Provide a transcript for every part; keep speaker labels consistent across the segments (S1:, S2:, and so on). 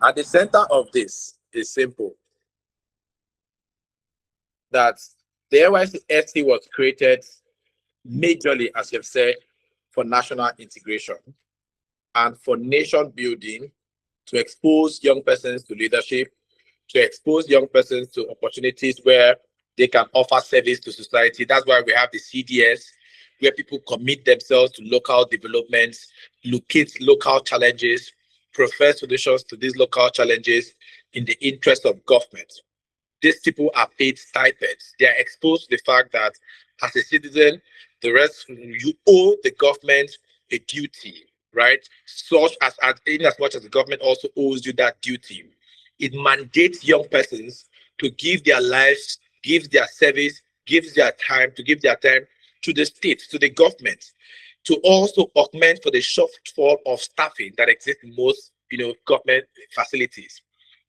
S1: At the center of this is simple, that the NYSC AT was created majorly, as you've said, for national integration and for nation building, to expose young persons to leadership, to expose young persons to opportunities where they can offer service to society. That's why we have the CDS, where people commit themselves to local developments, locate local challenges, profess solutions to these local challenges in the interest of government. These people are paid stipends. They are exposed to the fact that as a citizen, the rest you owe the government a duty, right? Such as in as much as the government also owes you that duty. It mandates young persons to give their lives, give their service, give their time to the state, to the government, to also augment for the shortfall of staffing that exists in most, government facilities.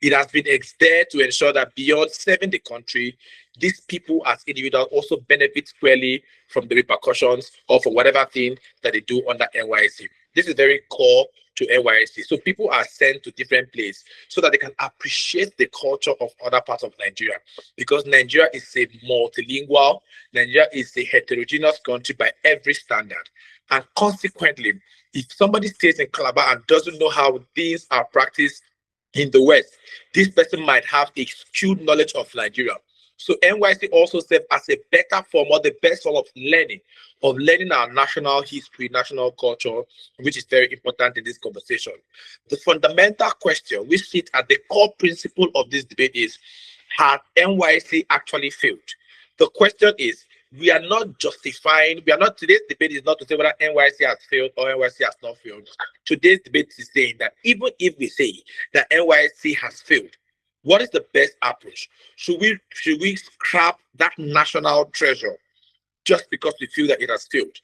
S1: It has been there to ensure that beyond serving the country, these people as individuals also benefit squarely from the repercussions or for whatever thing that they do under NYSC. This is very core to NYSC. So people are sent to different places so that they can appreciate the culture of other parts of Nigeria. Because Nigeria is a multilingual, Nigeria is a heterogeneous country by every standard. And consequently, if somebody stays in Calabar and doesn't know how things are practiced in the West, this person might have a skewed knowledge of Nigeria. So NYSC also serves as a better form or the best form of learning our national history, national culture, which is very important in this conversation. The fundamental question which sits at the core principle of this debate is, has NYSC actually failed? The question is, today's debate is not to say whether NYSC has failed or NYSC has not failed. Today's debate is saying that even if we say that NYSC has failed, what is the best approach? Should we scrap that national treasure just because we feel that it has failed?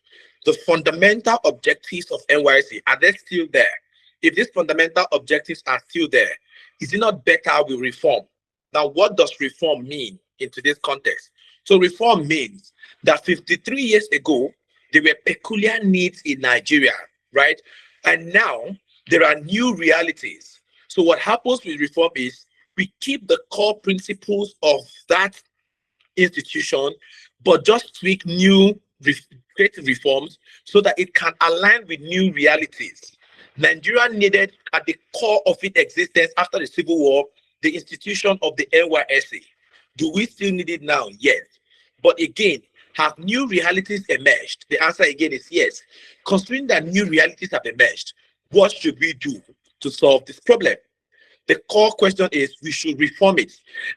S1: The fundamental objectives of NYSC, are they still there? If these fundamental objectives are still there, is it not better we reform? Now, what does reform mean in today's context? So reform means that 53 years ago, there were peculiar needs in Nigeria, right? And now there are new realities. So what happens with reform is we keep the core principles of that institution, but just tweak creative reforms so that it can align with new realities. Nigeria needed, at the core of its existence after the Civil War, the institution of the NYSC. Do we still need it now? Yes. But again, have new realities emerged? The answer again is yes. Considering that new realities have emerged, what should we do to solve this problem? The core question is we should reform it.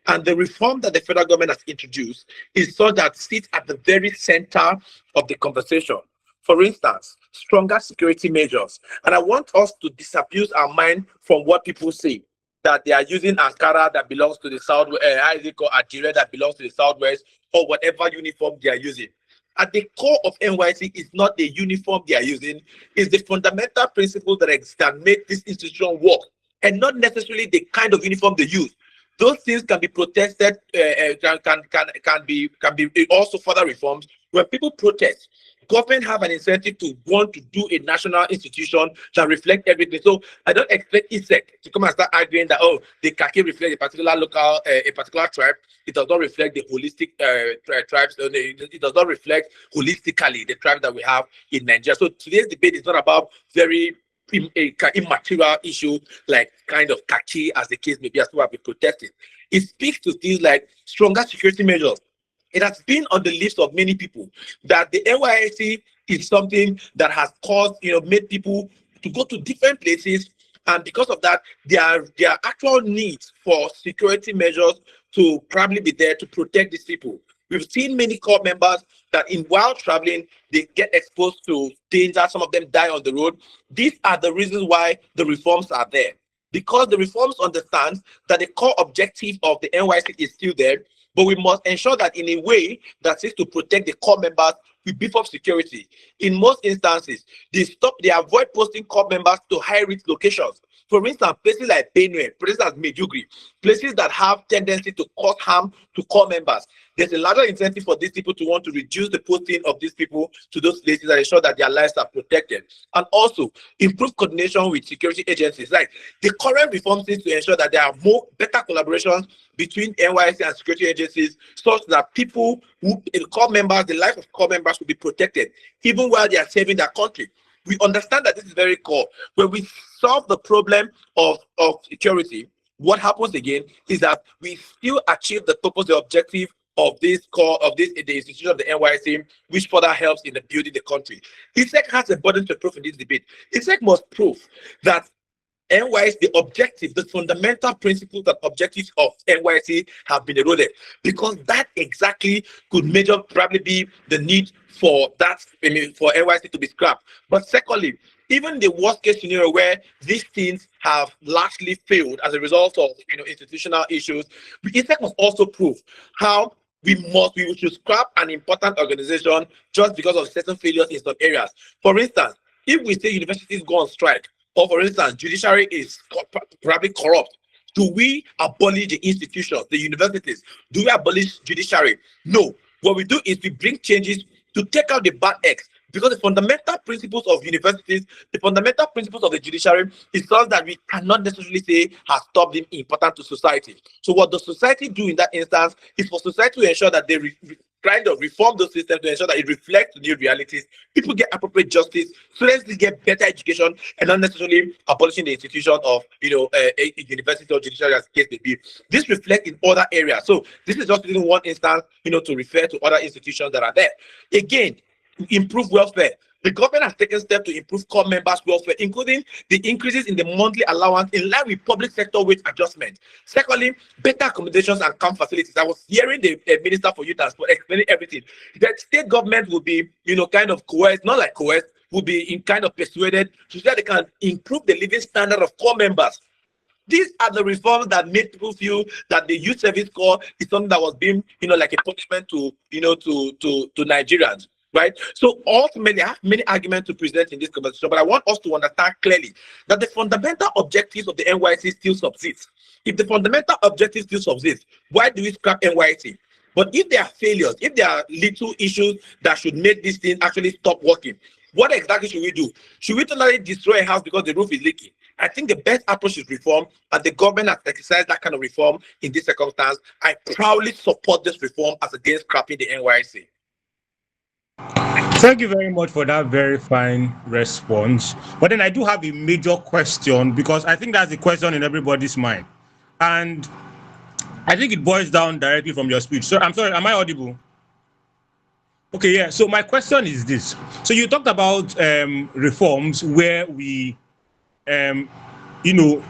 S1: And the reform that the federal government has introduced is so that sits at the very center of the conversation. For instance, stronger security measures. And I want us to disabuse our mind from what people say, that they are using Ankara that belongs to the South, Adire that belongs to the Southwest, or whatever uniform they are using. At the core of NYSC is not the uniform they are using, it's the fundamental principles that make this institution work, and not necessarily the kind of uniform they use. Those things can be protested, can be also further reforms. When people protest, government have an incentive to want to do a national institution that reflect everything. So I don't expect ISEC to come and start arguing that, oh, the khaki reflect a particular local, a particular tribe. It does not reflect the holistic tribes. It does not reflect holistically the tribe that we have in Nigeria. So today's debate is not about very immaterial issue like kind of khaki, as the case may be, as people have been protesting. It speaks to things like stronger security measures. It has been on the list of many people that the NYSC is something that has caused, made people to go to different places, and because of that, there are actual needs for security measures to probably be there to protect these people. We've seen many corps members that while traveling, they get exposed to danger. Some of them die on the road. These are the reasons why the reforms are there. Because the reforms understand that the core objective of the NYSC is still there, but we must ensure that in a way that seeks to protect the corps members, we beef up security. In most instances, they avoid posting corps members to high-risk locations. For instance, places like Benue, places like Maiduguri, places that have tendency to cause harm to core members, there's a larger incentive for these people to want to reduce the posting of these people to those places and ensure that their lives are protected. And also improve coordination with security agencies. Like the current reforms need to ensure that there are better collaborations between NYSC and security agencies, such that people who core members, the life of core members will be protected, even while they are saving their country. We understand that this is very core. When we solve the problem of security, what happens again is that we still achieve the purpose, the objective of this core of this the institution of the NYSC, which further helps in the building the country. ISEC has a burden to prove in this debate. ISEC must prove that NYSC, the objective, the fundamental principles and objectives of NYSC have been eroded, because that exactly could probably be the need for that, for NYSC to be scrapped. But secondly, even the worst case scenario where these things have largely failed as a result of institutional issues, ISEC must also prove how we should scrap an important organization just because of certain failures in some areas. For instance, if we say universities go on strike, or for instance, judiciary is probably corrupt, do we abolish the institutions, the universities? Do we abolish judiciary? No. What we do is we bring changes to take out the bad eggs, because the fundamental principles of universities, the fundamental principles of the judiciary is such that we cannot necessarily say has stopped them important to society. So what does society do in that instance is for society to ensure that they kind of reform the system to ensure that it reflects the new realities. People get appropriate justice, students get better education, and not necessarily abolishing the institution of a university or judiciary as the case may be. This reflects in other areas. So this is just in one instance, to refer to other institutions that are there. Again, improve welfare. The government has taken steps to improve core members' welfare, including the increases in the monthly allowance in line with public sector wage adjustment. Secondly, better accommodations and camp facilities. I was hearing the Minister for Youth and Sport explaining everything. That state government will be, kind of coerced, not like coerced, will be in kind of persuaded so that they can improve the living standard of core members. These are the reforms that make people feel that the youth service corps is something that was being, like a punishment to Nigerians. Right. So ultimately, I have many arguments to present in this conversation, but I want us to understand clearly that the fundamental objectives of the NYSC still subsist. If the fundamental objectives still subsist, why do we scrap NYSC? But if there are failures, if there are little issues that should make this thing actually stop working, what exactly should we do? Should we totally destroy a house because the roof is leaking? I think the best approach is reform, and the government has exercised that kind of reform in this circumstance. I proudly support this reform as against scrapping the NYSC.
S2: Thank you very much for that very fine response. But then I do have a major question, because I think that's the question in everybody's mind. And I think it boils down directly from your speech. So I'm sorry, am I audible? Okay, yeah. So my question is this. So you talked about reforms where we,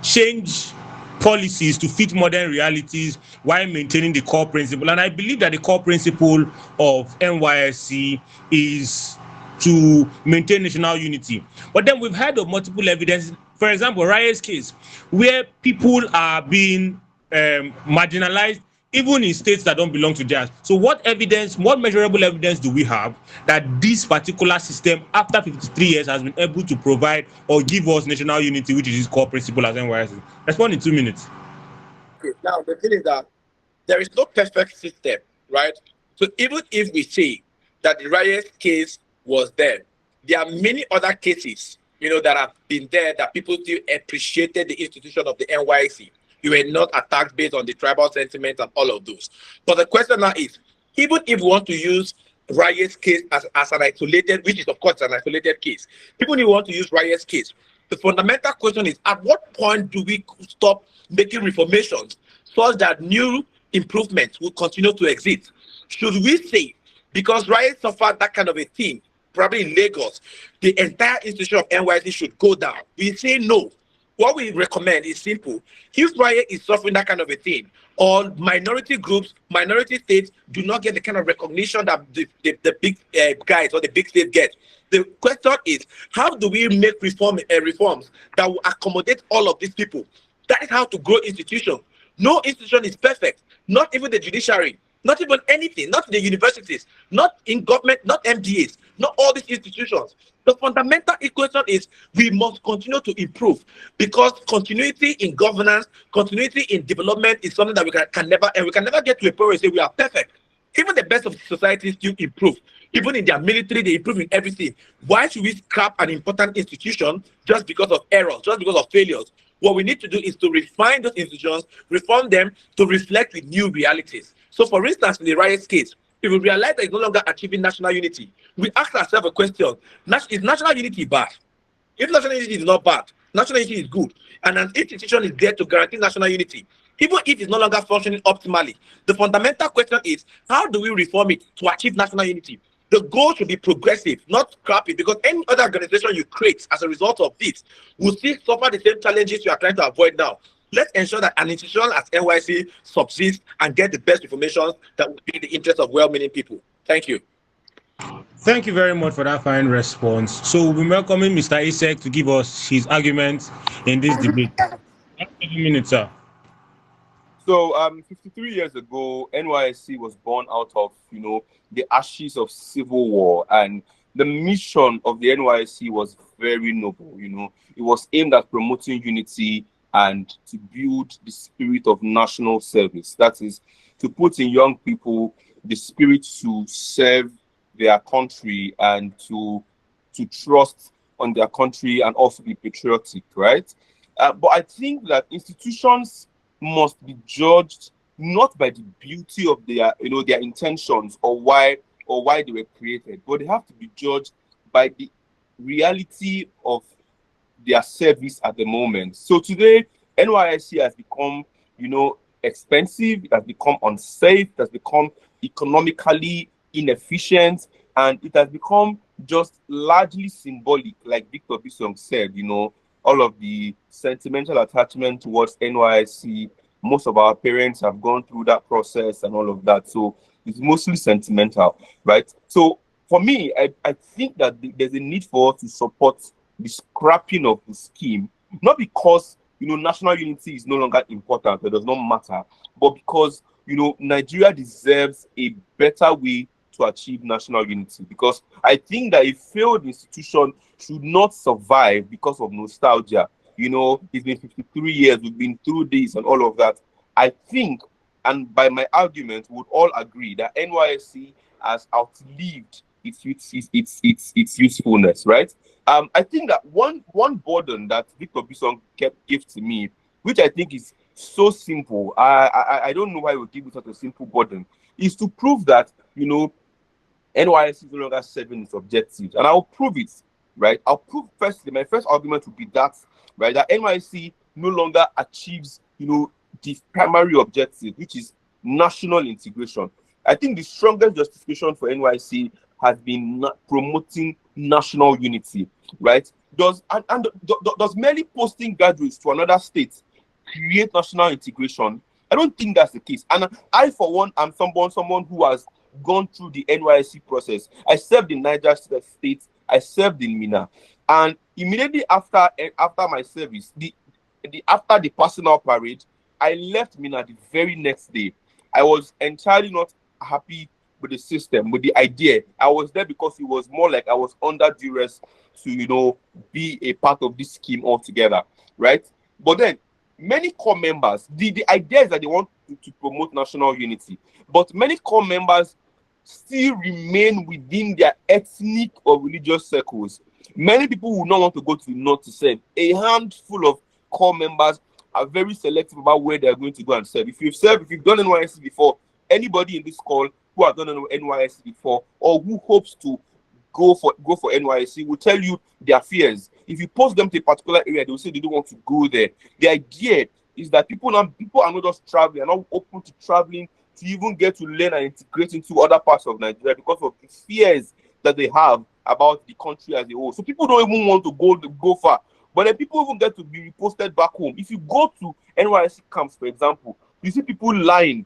S2: change policies to fit modern realities while maintaining the core principle. And I believe that the core principle of NYSC is to maintain national unity. But then we've heard of multiple evidence, for example, Raye's case, where people are being marginalized even in states that don't belong to theirs. So what measurable evidence do we have that this particular system, after 53 years, has been able to provide or give us national unity, which is its core principle as NYSC? Respond in 2 minutes.
S1: Okay, now the thing is that there is no perfect system, right? So even if we say that the Raye's case was there are many other cases, that have been there that people still appreciated the institution of the NYSC. You were not attacked based on the tribal sentiment and all of those. But the question now is, even if we want to use Raye's case as an isolated, which is of course an isolated case, even if we want to use Raye's case, the fundamental question is, at what point do we stop making reformations such that new improvements will continue to exist? Should we say, because Raye suffered that kind of a thing, probably in Lagos, the entire institution of NYSC should go down? We say no. What we recommend is simple. If Raye is suffering that kind of a thing, or minority groups, minority states do not get the kind of recognition that the big guys or the big states get, the question is, how do we make reforms that will accommodate all of these people? That is how to grow institutions. No institution is perfect, not even the judiciary, not even anything, not the universities, not in government, not MDAs. not all these institutions. The fundamental equation is we must continue to improve, because continuity in governance, continuity in development is something that can never, and we can never get to a point where we say we are perfect. Even the best of societies still improve. Even in their military, they improve in everything. Why should we scrap an important institution just because of errors, just because of failures? What we need to do is to refine those institutions, reform them to reflect with new realities. So, for instance, in the riots case, if we realize that it's no longer achieving national unity, we ask ourselves a question: is national unity bad? If national unity is not bad, national unity is good, and an institution is there to guarantee national unity, even if it's no longer functioning optimally, the fundamental question is, how do we reform it to achieve national unity? The goal should be progressive, not scrappy, because any other organization you create as a result of this will still suffer the same challenges you are trying to avoid now. Let's ensure that an institution as NYC subsists and get the best information that will be in the interest of well-meaning people. Thank you.
S2: Thank you very much for that fine response. So we'll be welcoming Mr. Isaac to give us his arguments in this debate. 30 minutes, sir.
S3: So, 53 years ago, NYSC was born out of, the ashes of civil war, and the mission of the NYSC was very noble. It was aimed at promoting unity and to build the spirit of national service. That is, to put in young people the spirit to serve their country and to trust on their country and also be patriotic, right? But I think that institutions must be judged not by the beauty of their intentions or why they were created, but they have to be judged by the reality of their service at the moment. So today, NYSC has become, expensive, it has become unsafe, it has become economically inefficient, and it has become just largely symbolic, like Victor Bisong said, all of the sentimental attachment towards NYSC. Most of our parents have gone through that process and all of that. So it's mostly sentimental, right? So for me, I think that there's a need for us to support the scrapping of the scheme, not because, national unity is no longer important, it does not matter, but because, Nigeria deserves a better way to achieve national unity. Because I think that a failed institution should not survive because of nostalgia. It's been 53 years, we've been through this and all of that. I think, and by my argument, would all agree that NYSC has outlived its usefulness, right? I think that one burden that Victor Bisong gave to me, which I think is so simple, I don't know why we give it such a simple burden, is to prove that, NYSC is no longer serving its objectives. And I'll prove it, right? I'll prove firstly, my first argument would be that, right, that NYSC no longer achieves, the primary objective, which is national integration. I think the strongest justification for NYSC has been promoting national unity, right? Does merely posting graduates to another state create national integration? I don't think that's the case. And I, for one, am someone who has gone through the NYSC process. I served in Niger State, I served in Minna, and immediately after my service, after the personal parade, I left Minna the very next day. I was entirely not happy with the system, with the idea. I was there because it was more like I was under duress to, be a part of this scheme altogether, right? But then many core members, the idea is that they want to promote national unity, but many core members still remain within their ethnic or religious circles. Many people will not want to go to the north to serve. A handful of core members are very selective about where they are going to go and serve. If you've done NYSC before, anybody in this call who has done NYSC before or who hopes to go for NYSC will tell you their fears. If you post them to a particular area, they will say they don't want to go there. The idea is that people are not just traveling, are not open to traveling to even get to learn and integrate into other parts of Nigeria because of the fears that they have about the country as a whole. So people don't even want to go far. But then people even get to be reposted back home. If you go to NYSC camps, for example, you see people lying,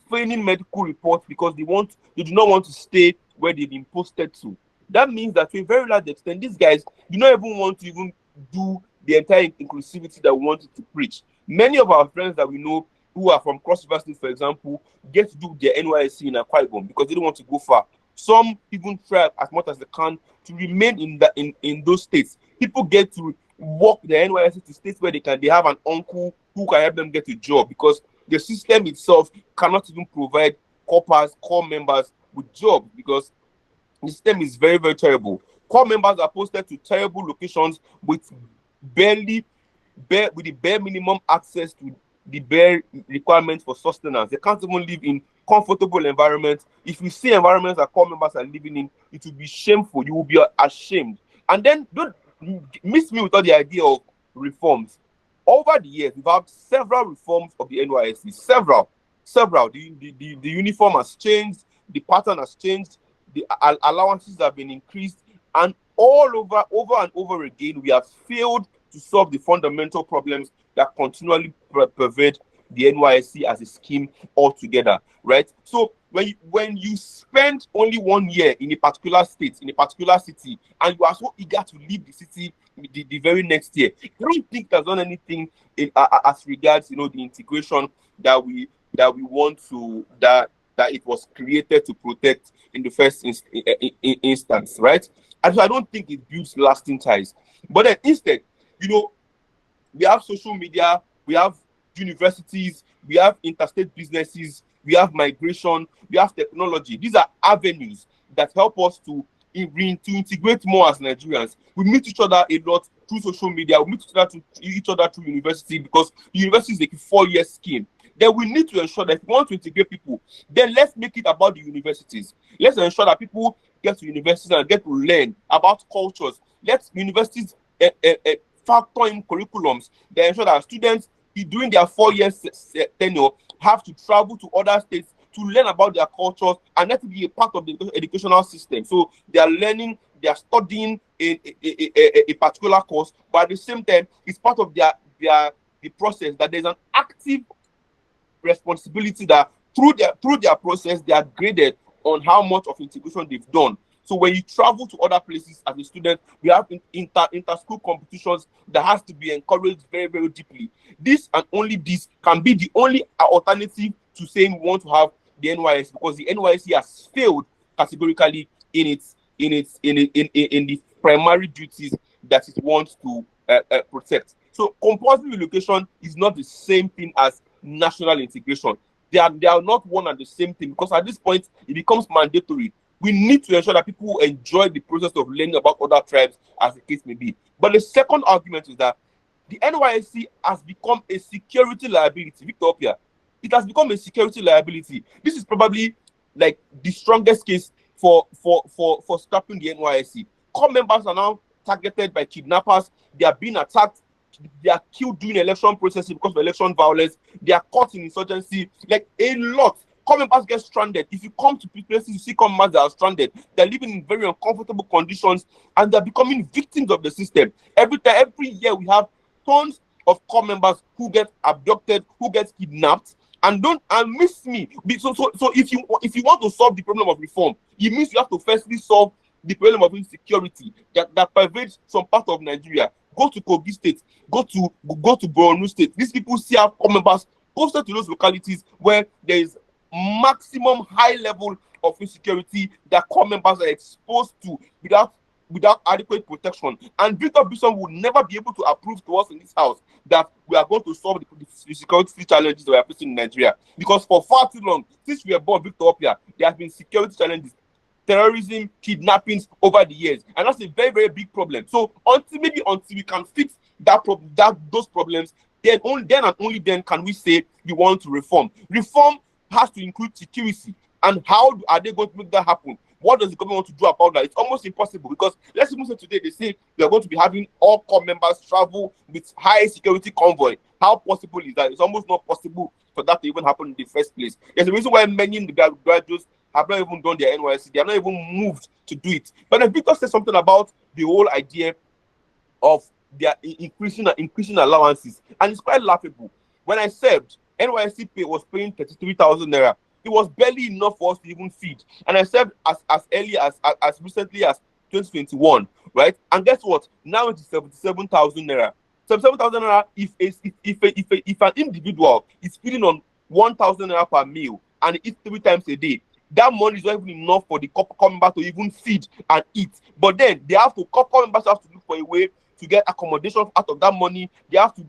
S3: feigning medical reports because they do not want to stay where they've been posted to. That means that to a very large extent, these guys do not even want to even do the entire inclusivity that we wanted to preach. Many of our friends that we know who are from Cross River State, for example, get to do their NYSC in Akwa Ibom because they don't want to go far. Some even try as much as they can to remain in those states. People get to work the NYSC to states where they have an uncle who can help them get a job, because the system itself cannot even provide core members with jobs, because the system is very, very terrible. Core members are posted to terrible locations with with the bare minimum access to the bare requirements for sustenance. They can't even live in comfortable environments. If you see environments that core members are living in, it will be shameful. You will be ashamed. And then don't miss me with all the idea of reforms. Over the years, we've had several reforms of the NYSC. Several. The uniform has changed. The pattern has changed. The allowances have been increased. And over and over again, we have failed to solve the fundamental problems that continually pervade the NYSC as a scheme altogether, right? So when you spend only 1 year in a particular state, in a particular city, and you are so eager to leave the city the very next year, I don't think there's done anything as regards, the integration that we want to, that it was created to protect in the first instance, right? And so I don't think it builds lasting ties. But then instead, we have social media, we have universities, we have interstate businesses, we have migration, we have technology. These are avenues that help us to integrate more as Nigerians. We meet each other a lot through social media, we meet each other through university, because university is like a 4-year scheme. Then we need to ensure that if we want to integrate people, then let's make it about the universities. Let's ensure that people get to universities and get to learn about cultures. Let universities factor in curriculums that ensure that students during their 4-year tenure have to travel to other states to learn about their cultures, and that to be a part of the educational system. So they are learning, they are studying a particular course, but at the same time, it's part of the process that there's an active responsibility that through their process, they are graded on how much of integration they've done. So when you travel to other places as a student, we have inter-school competitions that has to be encouraged very, very deeply. This and only this can be the only alternative to saying we want to have the NYSC, because the NYSC has failed categorically in the primary duties that it wants to protect. So compulsory relocation is not the same thing as national integration. They are not one and the same thing, because at this point it becomes mandatory. We need to ensure that people enjoy the process of learning about other tribes, as the case may be. But the second argument is that the NYSC has become a security liability. Victor, it has become a security liability. This is probably like the strongest case for scrapping the NYSC. Core members are now targeted by kidnappers. They are being attacked. They are killed during election processes because of election violence. They are caught in insurgency. Like a lot. Core members get stranded. If you come to places, you see core members that are stranded. They're living in very uncomfortable conditions, and they're becoming victims of the system. Every year we have tons of core members who get abducted, who get kidnapped, and miss me. So if you want to solve the problem of reform, it means you have to firstly solve the problem of insecurity that pervades some part of Nigeria. Go to Kogi State, go to Borno State. These people see our core members posted to those localities where there is maximum high level of insecurity that core members are exposed to without adequate protection. And Victor Bison would never be able to approve to us in this house that we are going to solve the security challenges that we are facing in Nigeria. Because for far too long, since we were born, Victor, there have been security challenges, terrorism, kidnappings over the years, and that's a very, very big problem. So until we can fix those problems, then and only then can we say we want to reform. Reform has to include security. And how are they going to make that happen? What does the government want to do about that? It's almost impossible, because let's even say today they say they're going to be having all core members travel with high security convoy. How possible is that? It's almost not possible for that to even happen in the first place. There's a reason why many in the graduates have not even done their NYSC. They are not even moved to do it. But then Victor said something about the whole idea of their increasing allowances, and it's quite laughable. When I served, NYSC was paying 33,000 naira. It was barely enough for us to even feed. And I served as early as recently as 2021, right? And guess what? Now it is 77,000 naira. 77,000 naira if an individual is feeding on 1,000 naira per meal and eats 3 times a day, that money is not even enough for the corps members to even feed and eat. But then they have to, corps members have to look for a way to get accommodation out of that money. They have to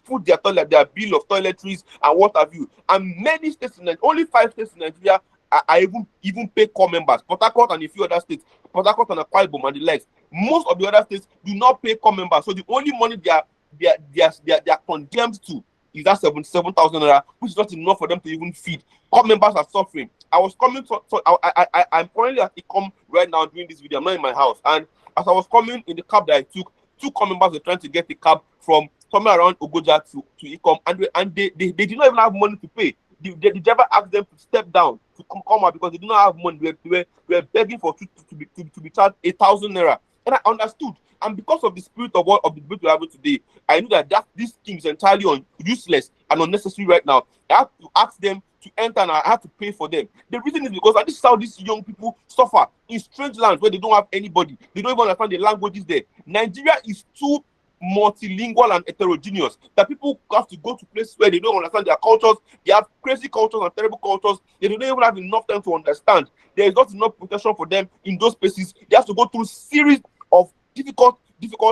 S3: food their toilet, their bill of toiletries and what have you. And many states in Nigeria, only 5 states in Nigeria are even pay corps members. Port Harcourt and a few other states, Port Harcourt and Akwa Ibom and the likes. Most of the other states do not pay corps members. So the only money they are condemned to is that 77,000 naira, which is not enough for them to even feed. Corps members are suffering. I was coming to, so I'm currently at Ecom right now doing this video. I'm not in my house. And as I was coming in the cab that I took, 2 corps members were trying to get the cab from somewhere around Ogoja to Ecom, and they did not even have money to pay. The driver asked them to step down to come out because they do not have money. They were begging for to be charged 8,000 naira. And I understood. And because of the spirit of the debate we're having today, I knew that this scheme is entirely useless and unnecessary right now. I had to ask them to enter and I had to pay for them. The reason is because this is how these young people suffer in strange lands where they don't have anybody. They don't even understand the languages there. Nigeria is too multilingual and heterogeneous that people have to go to places where they don't understand their cultures. They have crazy cultures and terrible cultures. They don't even have enough time to understand. There is not enough protection for them in those places. They have to go through series of difficult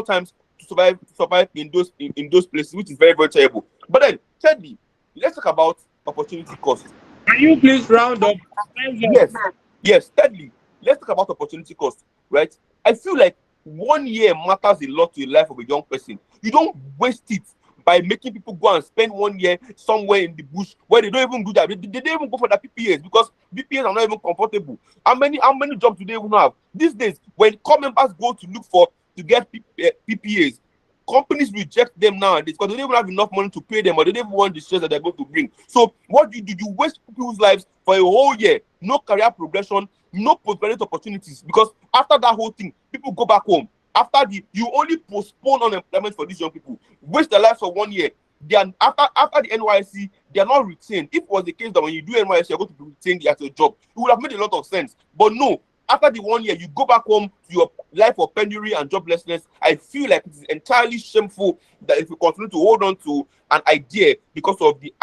S3: times to survive in those places, which is very, very terrible. But then, thirdly, let's talk about opportunity cost.
S2: Can you please round up?
S3: Yes. Thirdly, let's talk about opportunity cost. Right? I feel like 1 year matters a lot to the life of a young person. You don't waste it by making people go and spend 1 year somewhere in the bush where they don't even do that. They don't even go for the PPAs because PPAs are not even comfortable. How many jobs do they even have these days? When corps members go to get PPAs, companies reject them nowadays because they don't even have enough money to pay them, or they don't even want the stress that they're going to bring. So what do? You waste people's lives for a whole year, no career progression, no post-graduate opportunities, because after that whole thing, people go back home. You only postpone unemployment for these young people, waste their lives for 1 year. They are after the NYSC, they are not retained. If it was the case that when you do NYSC, you're going to be retained as a job, it would have made a lot of sense. But no, after the 1 year, you go back home to your life of penury and joblessness. I feel like it is entirely shameful that if we continue to hold on to an idea because of the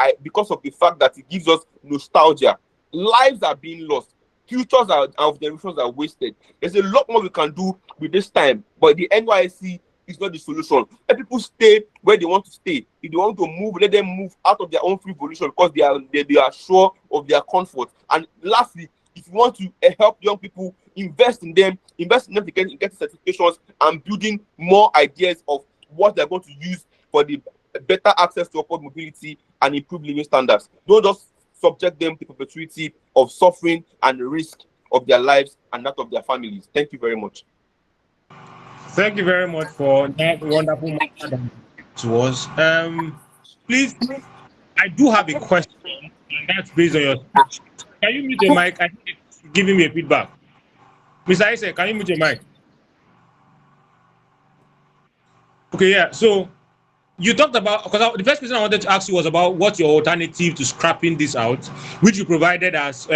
S3: fact that it gives us nostalgia, lives are being lost. Futures of generations are wasted. There's a lot more we can do with this time, but the NYSC is not the solution. Let people stay where they want to stay. If they want to move, let them move out of their own free volition because they are sure of their comfort. And lastly, if you want to help young people, invest in them to get certifications and building more ideas of what they're going to use for the better access to upward mobility and improved living standards. Don't just subject them to perpetuity of suffering and risk of their lives and that of their families. Thank you very much.
S2: Thank you very much for that wonderful matter to us. Please, I do have a question, and that's based on your speech. Can you mute your mic? I think it's giving me a feedback. Mr. Isaac, can you mute your mic? Okay, yeah. So you talked about, because the first question I wanted to ask you was about what's your alternative to scrapping this out, which you provided as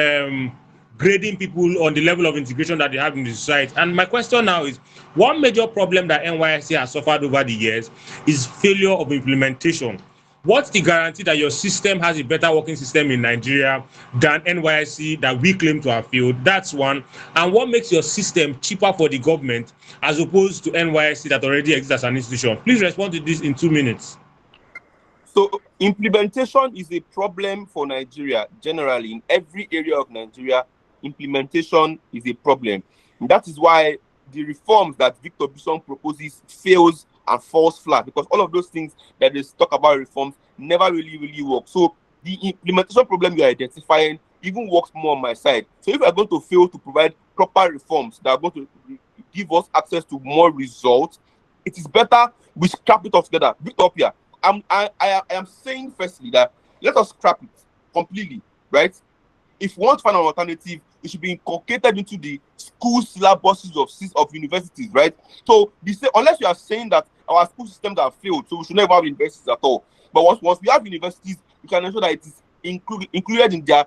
S2: grading people on the level of integration that they have in the society. And my question now is, one major problem that NYSC has suffered over the years is failure of implementation. What's the guarantee that your system has a better working system in Nigeria than NYSC that we claim to have failed? That's one. And what makes your system cheaper for the government as opposed to NYSC that already exists as an institution? Please respond to this in 2 minutes.
S3: So implementation is a problem for Nigeria generally. In every area of Nigeria, implementation is a problem. And that is why the reforms that Victor Bison proposes fails and falls flat, because all of those things that they talk about reforms never really work. So the implementation problem you are identifying even works more on my side. So if we are going to fail to provide proper reforms that are going to give us access to more results, it is better we scrap it all together. Victor, I am saying firstly that let us scrap it completely, right? If we want to find an alternative, it should be inculcated into the school syllabuses of universities, right? So unless you are saying that our school systems have failed, so we should never have universities at all. But once we have universities, we can ensure that it is included in their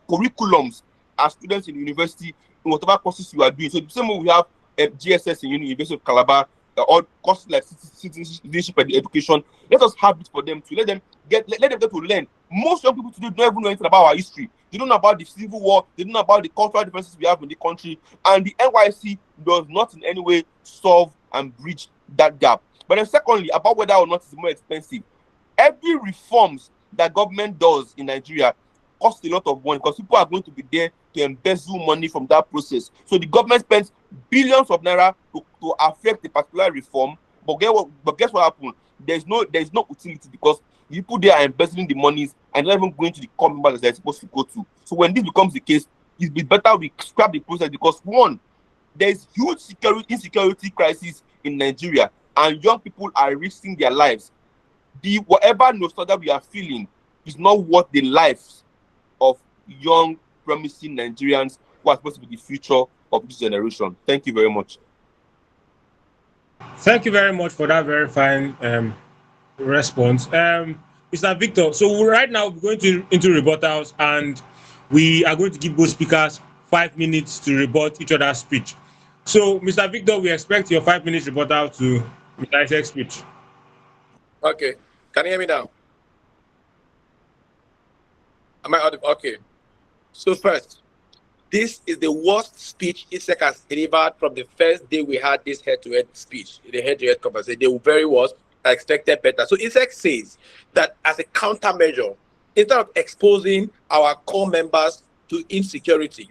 S3: curriculums as students in university in whatever courses you are doing. So the same way we have GSS in University of Calabar, or courses like citizenship education. Let us have it for them to let them get to learn. Most young people today don't even know anything about our history. They don't know about the civil war. They don't know about the cultural differences we have in the country. And the NYSC does not in any way solve and bridge that gap. But then secondly, about whether or not it's more expensive. Every reforms that government does in Nigeria costs a lot of money because people are going to be there to embezzle money from that process. So the government spends billions of naira to affect a particular reform. But guess what happened? There's no utility because people there are embezzling the monies and not even going to the core members that they're supposed to go to. So when this becomes the case, it's be better we scrap the process because one, there's huge insecurity crisis in Nigeria and young people are risking their lives. The whatever nostalgia we are feeling is not worth the lives of young, promising Nigerians who are supposed to be the future of this generation. Thank you very much.
S2: Thank you very much for that very fine response. Mr. Victor, so right now we're going into rebuttals and we are going to give both speakers 5 minutes to rebut each other's speech. So, Mr. Victor, we expect your 5 minutes rebuttal to Mr. Isaac's speech.
S1: Okay. Can you hear me now? Am I audible? Okay. So first, this is the worst speech Isaac has delivered from the first day we had this head-to-head speech, the head-to-head conversation. They were very worst. I expected better. So Isaac says that as a countermeasure, instead of exposing our core members to insecurity,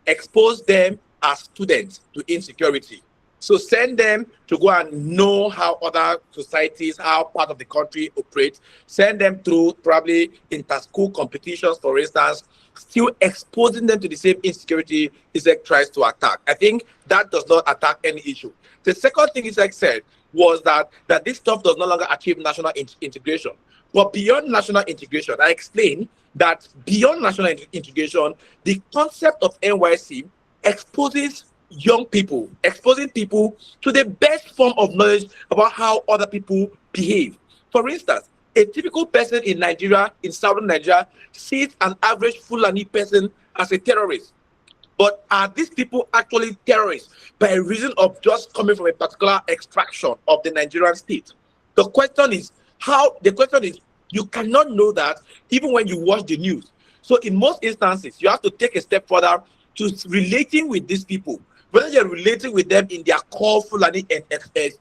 S1: expose them as students to insecurity. So send them to go and know how other societies, how part of the country operates. Send them through probably inter-school competitions, for instance, still exposing them to the same insecurity Isaac tries to attack. I think that does not attack any issue. The second thing Isaac said was that this stuff does no longer achieve national integration. But beyond national integration, I explained that beyond national integration, the concept of NYSC exposes young people, exposing people to the best form of knowledge about how other people behave. For instance, a typical person in Nigeria, in southern Nigeria, sees an average Fulani person as a terrorist. But are these people actually terrorists by reason of just coming from a particular extraction of the Nigerian state? The question is, you cannot know that even when you watch the news. So in most instances, you have to take a step further to relating with these people. Whether you're relating with them in their core Fulani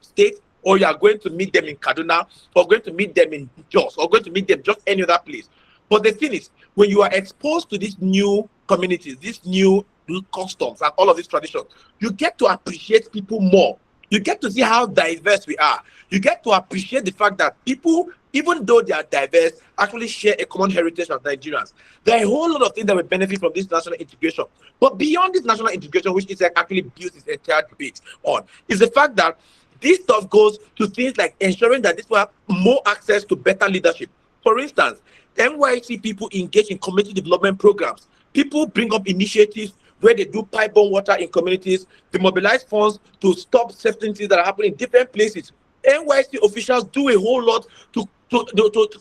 S1: state, or you are going to meet them in Kaduna, or going to meet them in Jos, or going to meet them just any other place. But the thing is, when you are exposed to these new communities, these new customs, and all of these traditions, you get to appreciate people more. You get to see how diverse we are. You get to appreciate the fact that people, even though they are diverse, actually share a common heritage of Nigerians. There are a whole lot of things that will benefit from this national integration. But beyond this national integration, which is actually built its entire debate on, is the fact that this stuff goes to things like ensuring that this will have more access to better leadership. For instance, NYC people engage in community development programs. People bring up initiatives where they do pipe-borne water in communities. They mobilize funds to stop certain things that are happening in different places. NYC officials do a whole lot to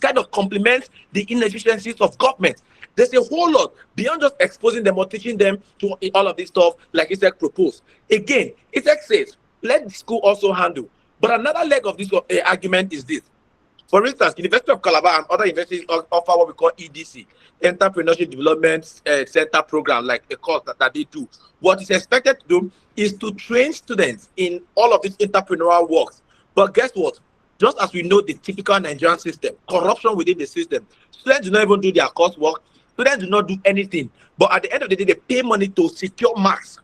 S1: kind of complement the inefficiencies of government. There's a whole lot beyond just exposing them or teaching them to all of this stuff like Isaac proposed. Again, Isaac says, let the school also handle. But another leg of this argument is this. For instance, University of Calabar and other universities offer what we call EDC, Entrepreneurship Development Center program, like a course that they do. What is expected to do is to train students in all of these entrepreneurial works. But guess what? Just as we know the typical Nigerian system, corruption within the system, students do not even do their coursework, students do not do anything. But at the end of the day, they pay money to secure marks.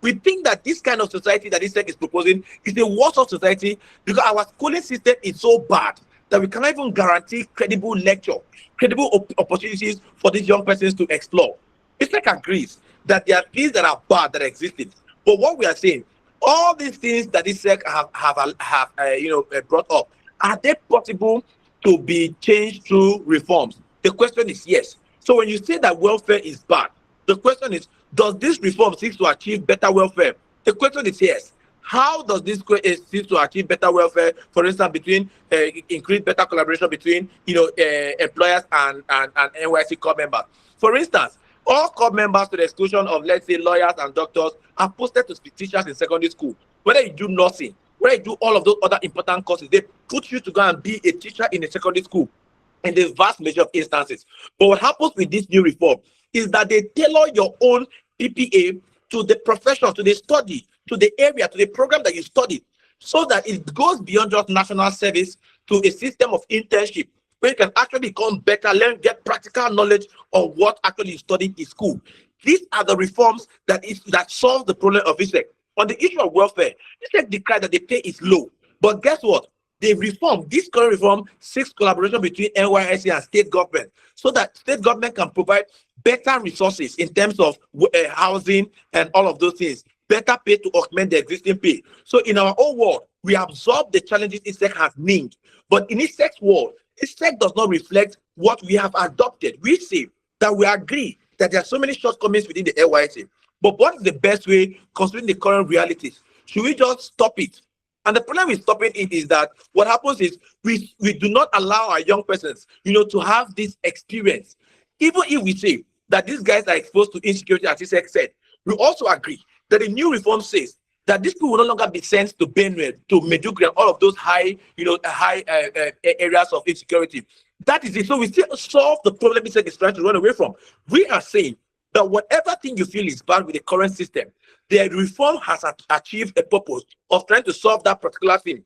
S1: We think that this kind of society that Isaac is proposing is a worse off society because our schooling system is so bad that we cannot even guarantee credible lecture, credible opportunities for these young persons to explore. Isaac agrees that there are things that are bad that existed. But what we are saying, all these things that Isaac have brought up, are they possible to be changed through reforms? The question is yes. So when you say that welfare is bad, the question is, does this reform seek to achieve better welfare? The question is yes. How does this seek to achieve better welfare? For instance, between increase better collaboration between employers and NYSC core members. For instance, all core members, to the exclusion of, let's say, lawyers and doctors, are posted to be teachers in secondary school. Whether you do nursing, whether you do all of those other important courses, they put you to go and be a teacher in a secondary school in the vast majority of instances. But what happens with this new reform is that they tailor your own PPA to the profession, to the study, to the area, to the program that you studied, so that it goes beyond just national service to a system of internship where you can actually become better, learn, get practical knowledge of what actually you studied in school. These are the reforms that solve the problem of ISEC. On the issue of welfare, ISEC declared that the pay is low. But guess what? This current reform seeks collaboration between NYSC and state government so that state government can provide better resources in terms of housing and all of those things, better pay to augment the existing pay. So in our own world, we absorb the challenges ISEC has named. But in ISEC's world, ISEC does not reflect what we have adopted. We say that we agree that there are so many shortcomings within the NYSC. But what is the best way, considering the current realities? Should we just stop it? And the problem with stopping it is that what happens is we do not allow our young persons, to have this experience. Even if we say that these guys are exposed to insecurity, as ISEC said, we also agree that the new reform says that these people will no longer be sent to Benue, to Medugri, and all of those high areas of insecurity. That is it. So we still solve the problem ISEC is trying to run away from. We are saying that whatever thing you feel is bad with the current system, the reform has achieved a purpose of trying to solve that particular thing.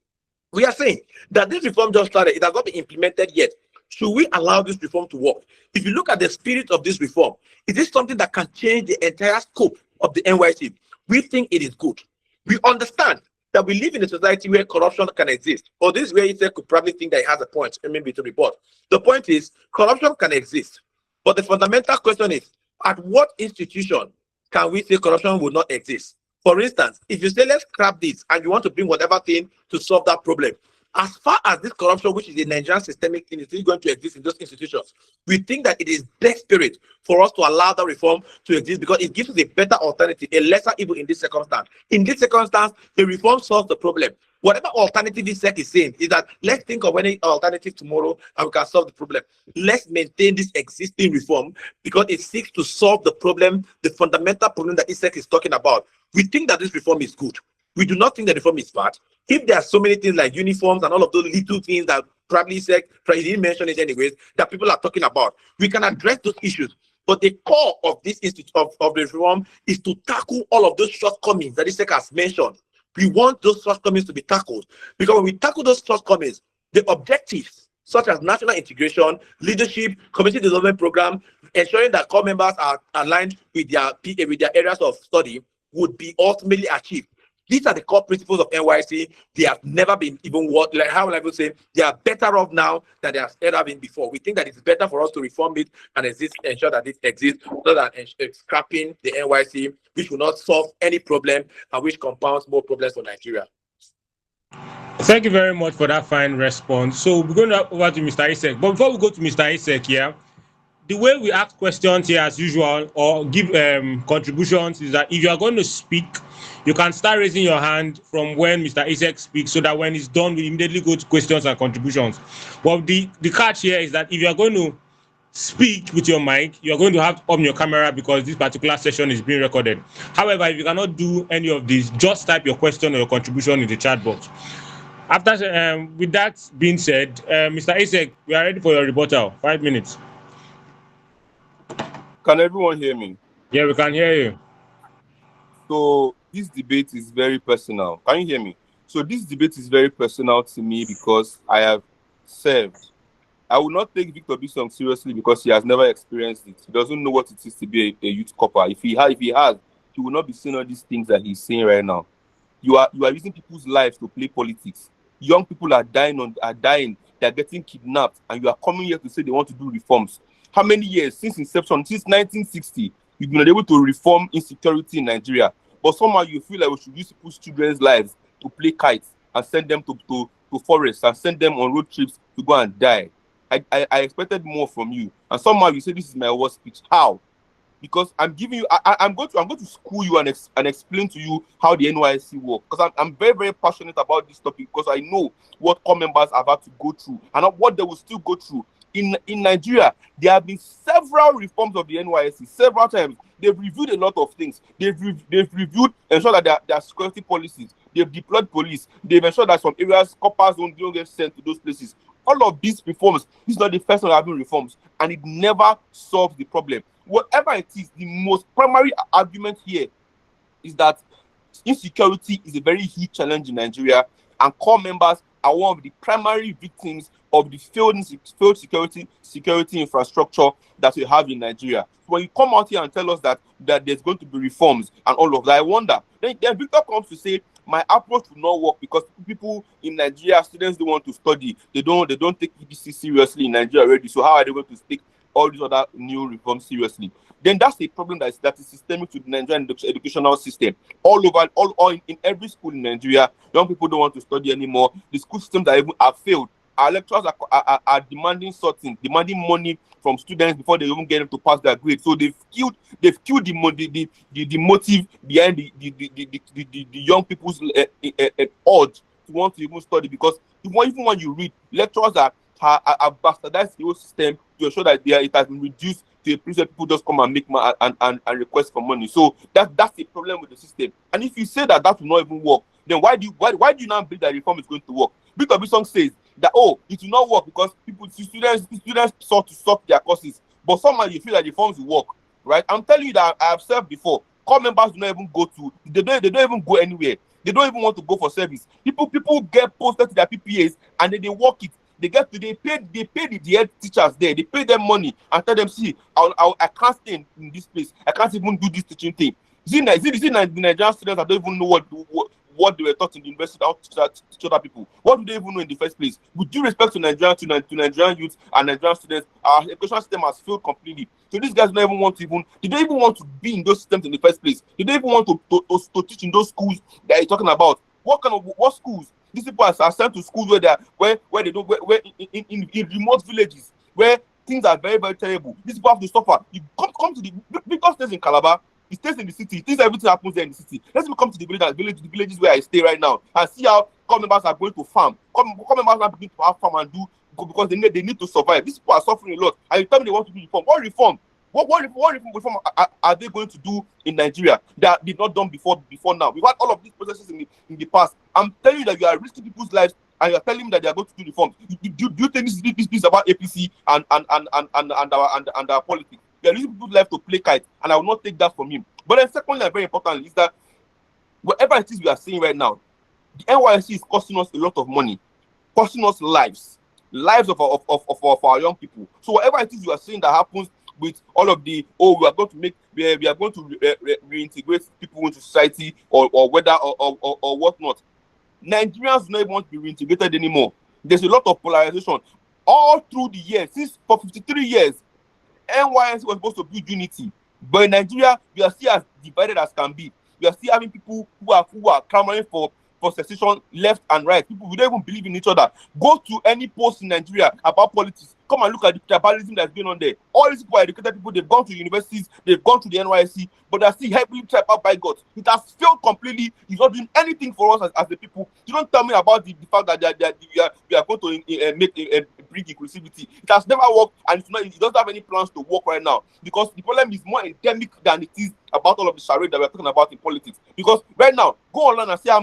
S1: We are saying that this reform just started, it has not been implemented yet. Should we allow this reform to work? If you look at the spirit of this reform, is this something that can change the entire scope of the NYC? We think it is good. We understand that we live in a society where corruption can exist, or this is where ISEC could probably think that it has a point, maybe to report. The point is, corruption can exist, but the fundamental question is, at what institution can we say corruption will not exist? For instance, if you say, let's scrap this, and you want to bring whatever thing to solve that problem, as far as this corruption, which is a Nigerian systemic thing, is still going to exist in those institutions, we think that it is desperate for us to allow that reform to exist because it gives us a better alternative, a lesser evil in this circumstance. In this circumstance, the reform solves the problem. Whatever alternative this SEC is saying is that let's think of any alternative tomorrow and we can solve the problem. Let's maintain this existing reform because it seeks to solve the problem, the fundamental problem that ISEC is talking about. We think that this reform is good. We do not think that the reform is bad. If there are so many things like uniforms and all of those little things that probably ISEC didn't mention it anyways, that people are talking about, we can address those issues. But the core of this institute of the reform is to tackle all of those shortcomings that ISEC has mentioned. We want those shortcomings to be tackled because when we tackle those shortcomings, the objectives such as national integration, leadership, community development program, ensuring that core members are aligned with their areas of study would be ultimately achieved. These are the core principles of NYC. They have never been even what, like how I would say, they are better off now than they have ever been before. We think that it's better for us to reform it and ensure that it exists rather than scrapping the NYC, which will not solve any problem and which compounds more problems for Nigeria.
S2: Thank you very much for that fine response. So we're going over to Mr. ISEC. But before we go to Mr. ISEC here, the way we ask questions here as usual or give contributions is that if you are going to speak, you can start raising your hand from when Mr. ISEC speaks so that when it's done, we immediately go to questions and contributions. But the catch here is that if you are going to speak with your mic, you're going to have to on your camera because this particular session is being recorded. However, if you cannot do any of this, just type your question or your contribution in the chat box. After with that being said, Mr. ISEC, we are ready for your rebuttal. 5 minutes.
S3: Can everyone hear me?
S2: Yeah, we can hear you.
S3: So this debate is very personal. Can you hear me? So this debate is very personal to me because I have served. I will not take Victor Bisong seriously because he has never experienced it. He doesn't know what it is to be a youth corper. If he has, he will not be saying all these things that he's saying right now. You are using people's lives to play politics. Young people are dying. They're getting kidnapped, and you are coming here to say they want to do reforms. How many years since inception, since 1960, you've been able to reform insecurity in Nigeria? But somehow you feel like we should use people's children's lives to play kites and send them to forests and send them on road trips to go and die. I expected more from you, and somehow you say this is my worst speech. How? Because I'm giving you, I'm going to school you and explain to you how the NYSC works. Because I'm very, very passionate about this topic because I know what core members are about to go through and what they will still go through. In Nigeria, there have been several reforms of the NYSC, several times. They've reviewed a lot of things. They've reviewed, ensure that there are security policies. They've deployed police. They've ensured that some areas, coppers don't get sent to those places. all of these reforms, this is not the first one having reforms, and it never solves the problem. Whatever it is, the most primary argument here is that insecurity is a very huge challenge in Nigeria, and core members are one of the primary victims of the failed security infrastructure that we have in Nigeria. So when you come out here and tell us that there's going to be reforms and all of that, I wonder. Then Victor comes to say my approach will not work because people in Nigeria, students don't want to study. They don't take EDC seriously in Nigeria already. So how are they going to take all these other new reforms seriously? Then that's a problem that is systemic to the Nigerian educational system. All in every school in Nigeria, young people don't want to study anymore. The school systems are failed. Our lecturers are demanding something, demanding money from students before they even get them to pass their grade. So they've killed the motive behind the young people's urge to want to even study, because even when you read, lecturers have bastardized the whole system to ensure that it has been reduced to a place where people just come and make money and request for money. So that's the problem with the system. And if you say that will not even work, then why do you now believe that reform is going to work? Victor Bisson says that it will not work because students sought to stop their courses, but somehow you feel that the reforms will work, right? I'm telling you that I have said before, core members do not even go to, they don't even go anywhere. They don't even want to go for service. People get posted to their PPAs and then they work it. They pay the head teachers there. They pay them money and tell them, see, I can't stay in this place. I can't even do this teaching thing. The Nigerian students that don't even know what they were taught in the university, how to teach other people. What do they even know in the first place? With due respect to Nigerian youth and Nigerian students, our education system has failed completely. So these guys don't even want to be in those systems in the first place. They don't even want to teach in those schools that you're talking about. What schools? These people are sent to schools where they don't in remote villages where things are very, very terrible. These people have to suffer. You come to the Victor stays in Calabar. He stays in the city. Things everything happens there in the city. Let's come to the villages where I stay right now and see how core members are going to farm. Core members are beginning to have farm and do because they need to survive. These people are suffering a lot. And you tell me they want to do reform. What reform? What reform are they going to do in Nigeria that did not done before now? We've had all of these processes in the past. I'm telling you that you are risking people's lives and you're telling me that they are going to do reforms. Do you think this is about APC and our politics? You're using people's life to play kite, and I will not take that from him. But then secondly, and very important, is that whatever it is we are saying right now, the NYSC is costing us a lot of money, costing us lives of our young people. So whatever it is you are saying that happens with all of the we are going to reintegrate people into society or whether or whatnot. Nigerians do not even want to be reintegrated anymore. There's a lot of polarization all through the years. For 53 years, NYSC was supposed to build unity, but in Nigeria we are still as divided as can be. We are still having people who are clamoring for secession left and right. People who don't even believe in each other. Go to any post in Nigeria about politics. Come and look at the tribalism that's going on there. All these people are educated people. They've gone to universities. They've gone to the NYSC, but they're still heavily tribal by God. It has failed completely. It's not doing anything for us as the people. You don't tell me about the fact that we are going to bring inclusivity. It has never worked, and it doesn't have any plans to work right now because the problem is more endemic than it is about all of the charade that we're talking about in politics. Because right now, go online and see how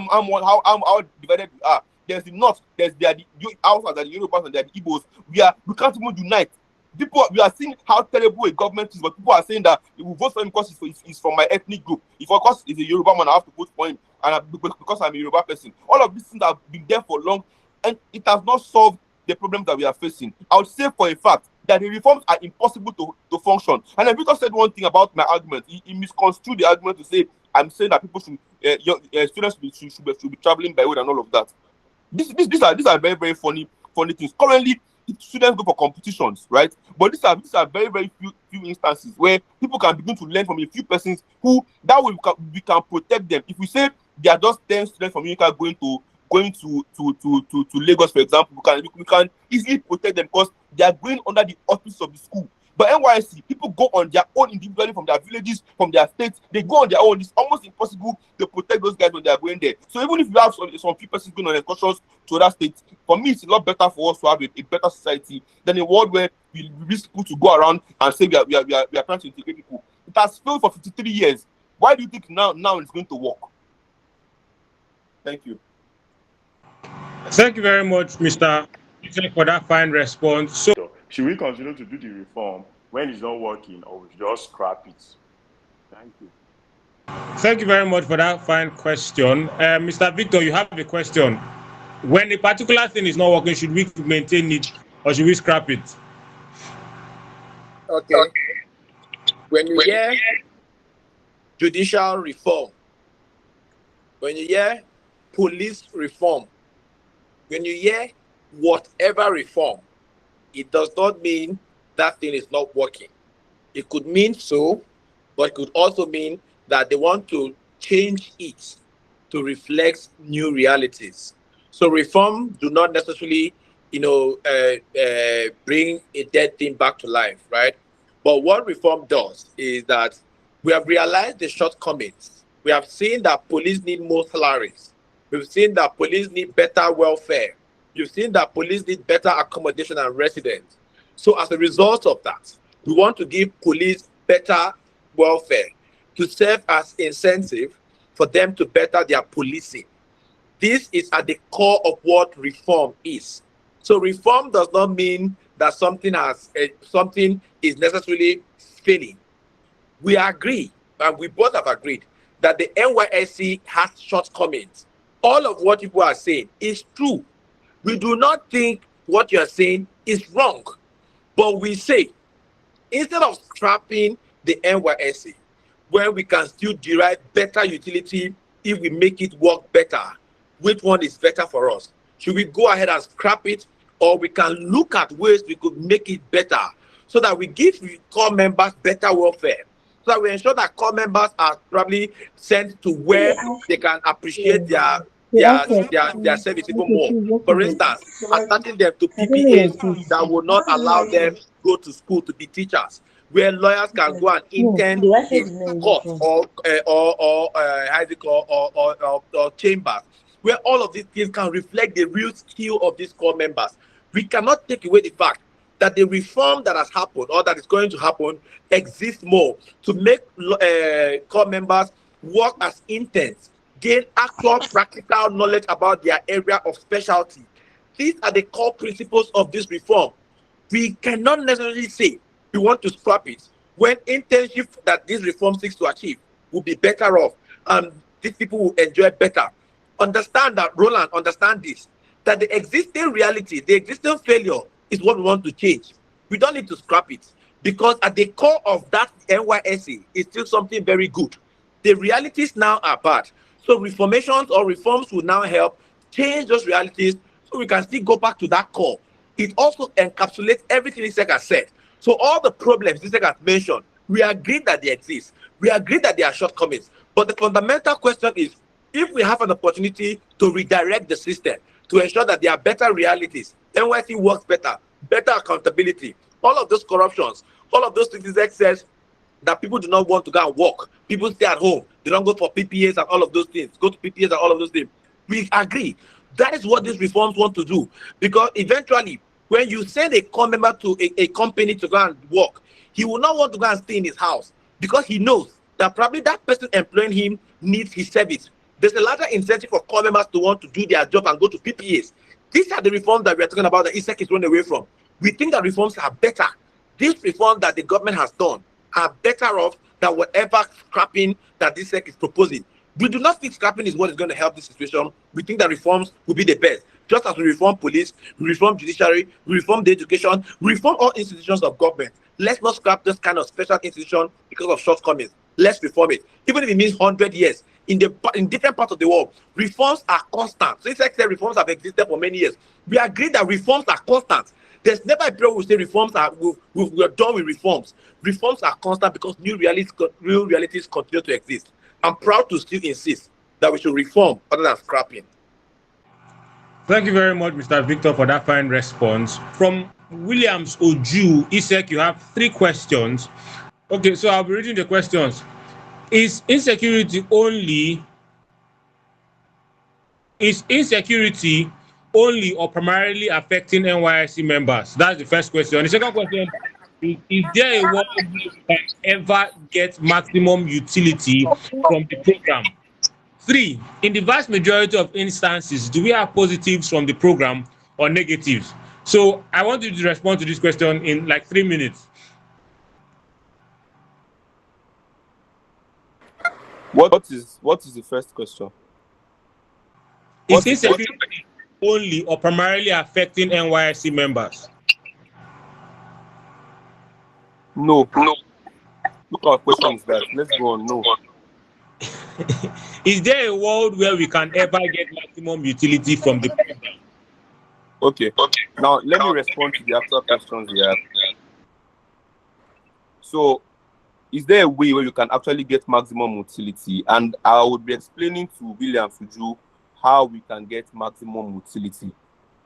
S3: divided we are. There's the North, there's the Hausas, the Yorubas, and the Igbos. We can't even unite. We are seeing how terrible a government is, but people are saying that we will vote for him because he's from my ethnic group. If of course he's a Yoruba man, I have to vote for him, and because I'm a Yoruba person. All of these things have been there for long, and it has not solved the problems that we are facing. I would say for a fact that the reforms are impossible to function. And then Victor said one thing about my argument. He misconstrued the argument to say I'm saying that people students should be traveling by road and all of that. These are very, very funny things. Currently, students go for competitions, right? But these are very, very few instances where people can begin to learn from a few persons who that way we can protect them. If we say they are just 10 students from Unica going to Lagos, for example, we can easily protect them because they are going under the auspices of the school. But NYSC, people go on their own individually from their villages, from their states. They go on their own. It's almost impossible to protect those guys when they are going there. So even if you have some few persons going on excursions to other states, for me, it's a lot better for us to have a better society than a world where we risk people to go around and say we are trying to integrate people. It has failed for 53 years. Why do you think now it's going to work? Thank you.
S2: Thank you very much, Mr. Isaac, for that fine response. So,
S4: should we continue to do the reform when it's not working, or we just scrap it? Thank you.
S2: thank you very much for that fine question. Mr. Victor, you have a question. When a particular thing is not working, should we maintain it or should we scrap it?
S1: Okay. When you hear judicial reform, when you hear police reform, when you hear whatever reform, it does not mean that thing is not working. It could mean so, but it could also mean that they want to change it to reflect new realities. So reform do not necessarily, bring a dead thing back to life, right? But what reform does is that we have realized the shortcomings. We have seen that police need more salaries. We've seen that police need better welfare. You've seen that police need better accommodation and residence. So as a result of that, we want to give police better welfare to serve as incentive for them to better their policing. This is at the core of what reform is. So reform does not mean that something is necessarily failing. We agree, and we both have agreed, that the NYSC has shortcomings. All of what people are saying is true. We do not think what you are saying is wrong, but we say, instead of scrapping the NYSC, where we can still derive better utility if we make it work better, which one is better for us? Should we go ahead and scrap it, or we can look at ways we could make it better so that we give core members better welfare, so that we ensure that core members are probably sent to where they can appreciate their service even more. For instance, attaching them to PPAs that will not allow them to go to school to be teachers, where lawyers can go and intern in court or chambers, where all of these things can reflect the real skill of these core members. We cannot take away the fact that the reform that has happened or that is going to happen exists more to make core members work as interns, gain actual practical knowledge about their area of specialty. These are the core principles of this reform. We cannot necessarily say we want to scrap it when internship that this reform seeks to achieve will be better off and these people will enjoy better. Understand that, Roland, understand this, that the existing reality, the existing failure is what we want to change. We don't need to scrap it, because at the core of that NYSC is still something very good. The realities now are bad. So reformations or reforms will now help change those realities so we can still go back to that core. It also encapsulates everything Isaac has said. So all the problems Isaac has mentioned, we agree that they exist. We agree that there are shortcomings. But the fundamental question is, if we have an opportunity to redirect the system to ensure that there are better realities, NYSC works better, better accountability, all of those corruptions, all of those things Isaac says that people do not want to go and work. People stay at home. They don't go for PPAs and all of those things. Go to PPAs and all of those things. We agree. That is what these reforms want to do. Because eventually, when you send a core member to a company to go and work, he will not want to go and stay in his house because he knows that probably that person employing him needs his service. There's a larger incentive for core members to want to do their job and go to PPAs. These are the reforms that we are talking about that ISEC is running away from. We think that reforms are better. These reforms that the government has done are better off than whatever scrapping that this ISEC is proposing. We do not think scrapping is what is going to help this situation. We think that reforms will be the best. Just as we reform police, we reform judiciary, we reform the education, we reform all institutions of government. Let's not scrap this kind of special institution because of shortcomings. Let's reform it. Even if it means 100 years. In different parts of the world, reforms are constant. So ISEC said reforms have existed for many years. We agree that reforms are constant. There's never a period we say reforms are we're done with reforms. Reforms are constant because real realities continue to exist. I'm proud to still insist that we should reform other than scrapping.
S2: Thank you very much, Mr. Victor, for that fine response. From Williams Oju, ISEC, you have 3 questions. Okay, so I'll be reading the questions. Is insecurity only or primarily affecting NYSC members? That's the first question. The second question is there a way we can ever get maximum utility from the program? 3, in the vast majority of instances, do we have positives from the program or negatives? So I want you to respond to this question in like 3 minutes.
S3: What is the first question?
S2: Is
S3: What's the first?
S2: insecurity only or primarily affecting NYSC members?
S3: No. What kind of question is that? Let's go on. No.
S2: Is there a world where we can ever get maximum utility from the program?
S3: Okay. Now let me respond to the actual questions here. So, is there a way where you can actually get maximum utility? And I would be explaining to William Suju how we can get maximum utility.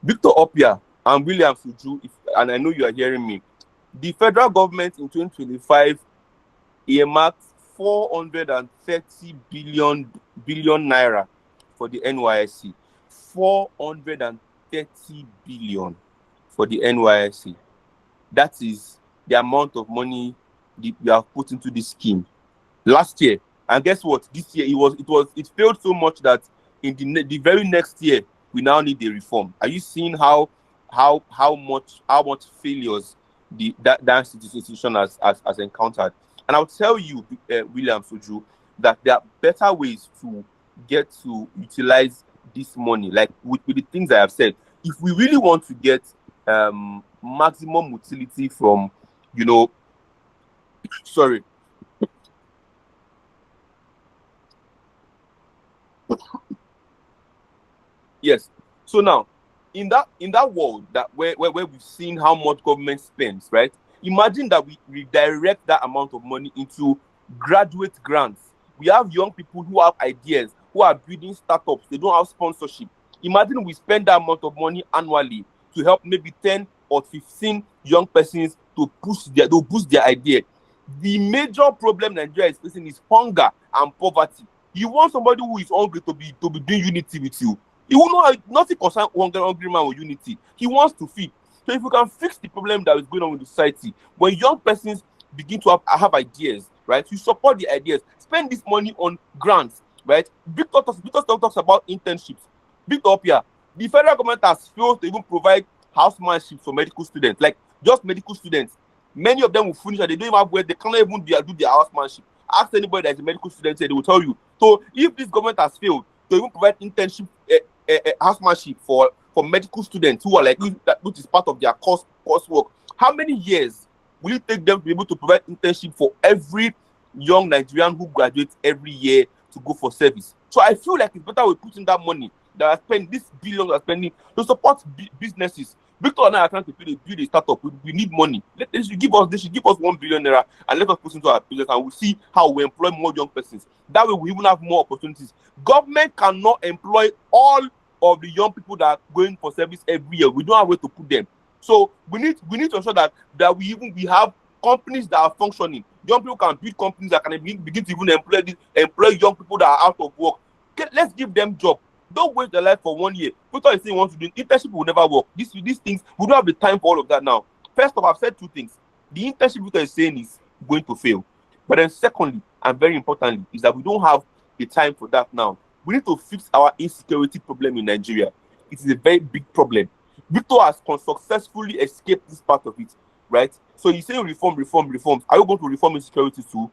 S3: Victor Opia and William Suju, and I know you are hearing me, the federal government in 2025 earmarked 430 billion naira for the NYSC. 430 billion for the NYSC. That is the amount of money we have put into this scheme last year. And guess what? This year it failed so much that in the very next year we now need a reform. Are you seeing how much failures that institution has encountered? And I'll tell you, William Suju, that there are better ways to get to utilize this money, like with the things I have said. If we really want to get maximum utility from, sorry. Yes. So now, in that world where we've seen how much government spends, right? Imagine that we redirect that amount of money into graduate grants. We have young people who have ideas, who are building startups. They don't have sponsorship. Imagine we spend that amount of money annually to help maybe 10 or 15 young persons to boost their idea. The major problem Nigeria is facing is hunger and poverty. You want somebody who is hungry to be doing unity with you. He will nothing concern hungry man with unity. He wants to feed. So if we can fix the problem that is going on with the society, when young persons begin to have ideas, right? You support the ideas. Spend this money on grants, right? Victor talks about internships. Victor Opia, the federal government has failed to even provide housemanships for medical students, like just medical students. Many of them will finish and they don't even have where they cannot even do their housemanship. Ask anybody that is a medical student, they will tell you. So if this government has failed to even provide internship, housemanship for medical students who are like, which is part of their coursework, how many years will it take them to be able to provide internship for every young Nigerian who graduates every year to go for service? So I feel like it's better we put in that money that are spending, this billions are spending to support businesses. Victor and I are trying to build a startup. We need money. They should give us 1 billion naira and let us put into our business, and we'll see how we employ more young persons. That way we even have more opportunities. Government cannot employ all of the young people that are going for service every year. We don't have a way to put them. So we need to ensure that we have companies that are functioning. Young people can build companies that can begin to even employ young people that are out of work. Let's give them job. Don't waste their life for 1 year. People are saying wants to do internship will never work. These things, we don't have the time for all of that now. First off, I've said two things. The internship Victor is saying is going to fail. But then secondly, and very importantly, is that we don't have the time for that now. We need to fix our insecurity problem in Nigeria. It is a very big problem. Victor has successfully escaped this part of it, right? So he's saying reform. Are you going to reform insecurity too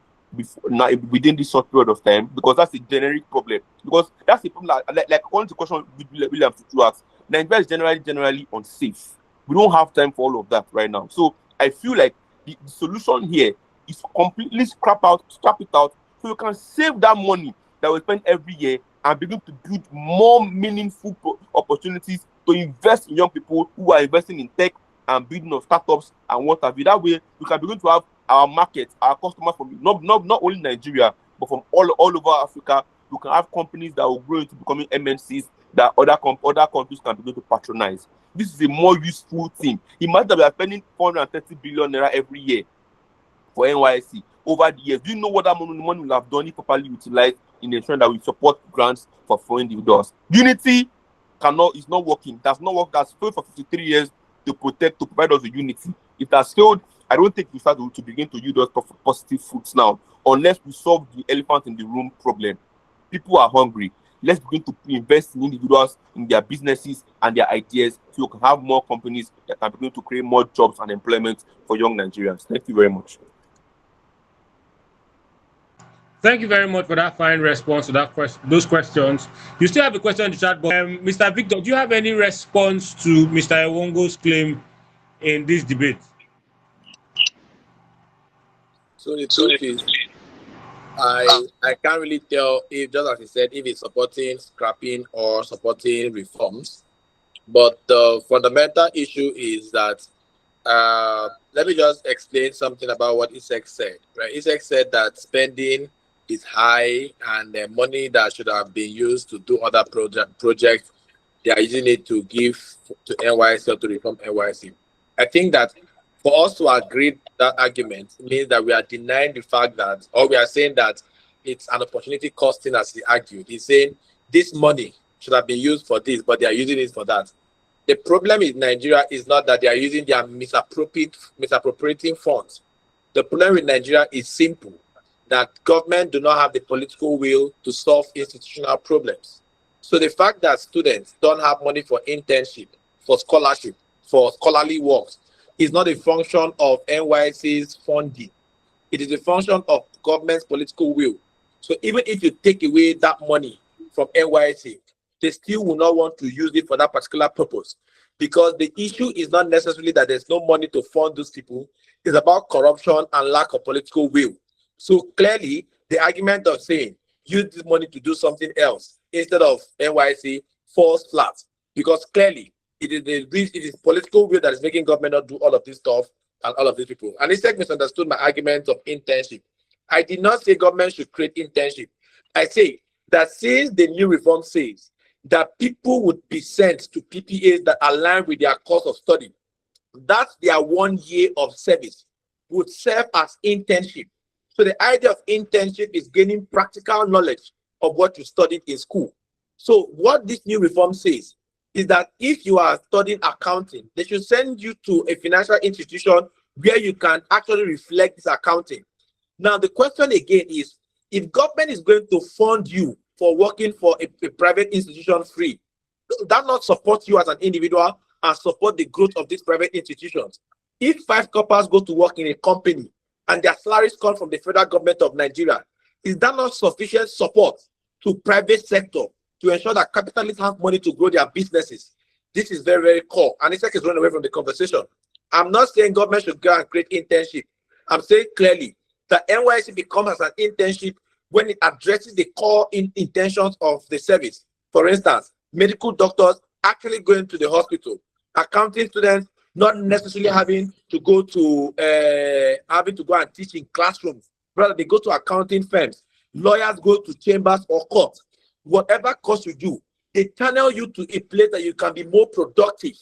S3: within this short period of time? Because that's a generic problem. Because that's a problem like according to the question William Tutu asked, Nigeria is generally unsafe. We don't have time for all of that right now. So I feel like the solution here is completely scrap it out, so you can save that money that we spend every year and begin to build more meaningful opportunities to invest in young people who are investing in tech and building of startups and what have you. That way, we can begin to have our market, our customers from not only Nigeria, but from all over Africa. We can have companies that will grow into becoming MNCs that other countries can begin to patronize. This is a more useful thing. Imagine that we are spending 430 billion naira every year for NYSC over the years. Do you know what that money will have done if properly utilized in ensuring that we support grants for foreign individuals? Unity is not working. Does not work. That's failed for 53 years to provide us with unity. It has failed. I don't think we start to begin to use those positive fruits now, unless we solve the elephant in the room problem. People are hungry. Let's begin to invest in individuals, in their businesses and their ideas, so you can have more companies that can begin to create more jobs and employment for young Nigerians. Thank you very much.
S2: Thank you very much for that fine response to those questions. You still have a question in the chat box. Mr. Victor, do you have any response to Mr. Ewongo's claim in this debate?
S1: So the truth is, I can't really tell if, just as he said, if it's supporting scrapping or supporting reforms. But the fundamental issue is that, let me just explain something about what ISEC said. Right? ISEC said that spending is high and the money that should have been used to do other projects, they are using it to give to NYSC or to reform NYSC. I think that for us to agree that argument means that we are denying the fact that, or we are saying that it's an opportunity costing, as he argued. He's saying this money should have been used for this, but they are using it for that. The problem in Nigeria is not that they are using their misappropriating funds. The problem with Nigeria is simple, that government do not have the political will to solve institutional problems. So the fact that students don't have money for internship, for scholarship, for scholarly works is not a function of NYSC's funding. It is a function of government's political will. So even if you take away that money from NYSC, they still will not want to use it for that particular purpose, because the issue is not necessarily that there's no money to fund those people. It's about corruption and lack of political will. So clearly, the argument of saying use this money to do something else instead of NYSC falls flat, because clearly it is political will that is making government not do all of this stuff and all of these people. And this misunderstood my argument of internship. I did not say government should create internship. I say that since the new reform says that people would be sent to PPAs that align with their course of study, that's their 1 year of service would serve as internship. So the idea of internship is gaining practical knowledge of what you studied in school. So what this new reform says is that if you are studying accounting, they should send you to a financial institution where you can actually reflect this accounting. Now, the question again is, if government is going to fund you for working for a private institution free, does that not support you as an individual and support the growth of these private institutions? If 5 coppers go to work in a company and their salaries come from the federal government of Nigeria, is that not sufficient support to private sector to ensure that capitalists have money to grow their businesses? This is very, very core. And ISEC is running away from the conversation. I'm not saying government should go and create internship. I'm saying clearly that NYSC becomes as an internship when it addresses the core intentions of the service. For instance, medical doctors actually going to the hospital, accounting students not necessarily having to go and teach in classrooms. Rather, they go to accounting firms. Lawyers go to chambers or courts. Whatever course you do, they channel you to a place that you can be more productive.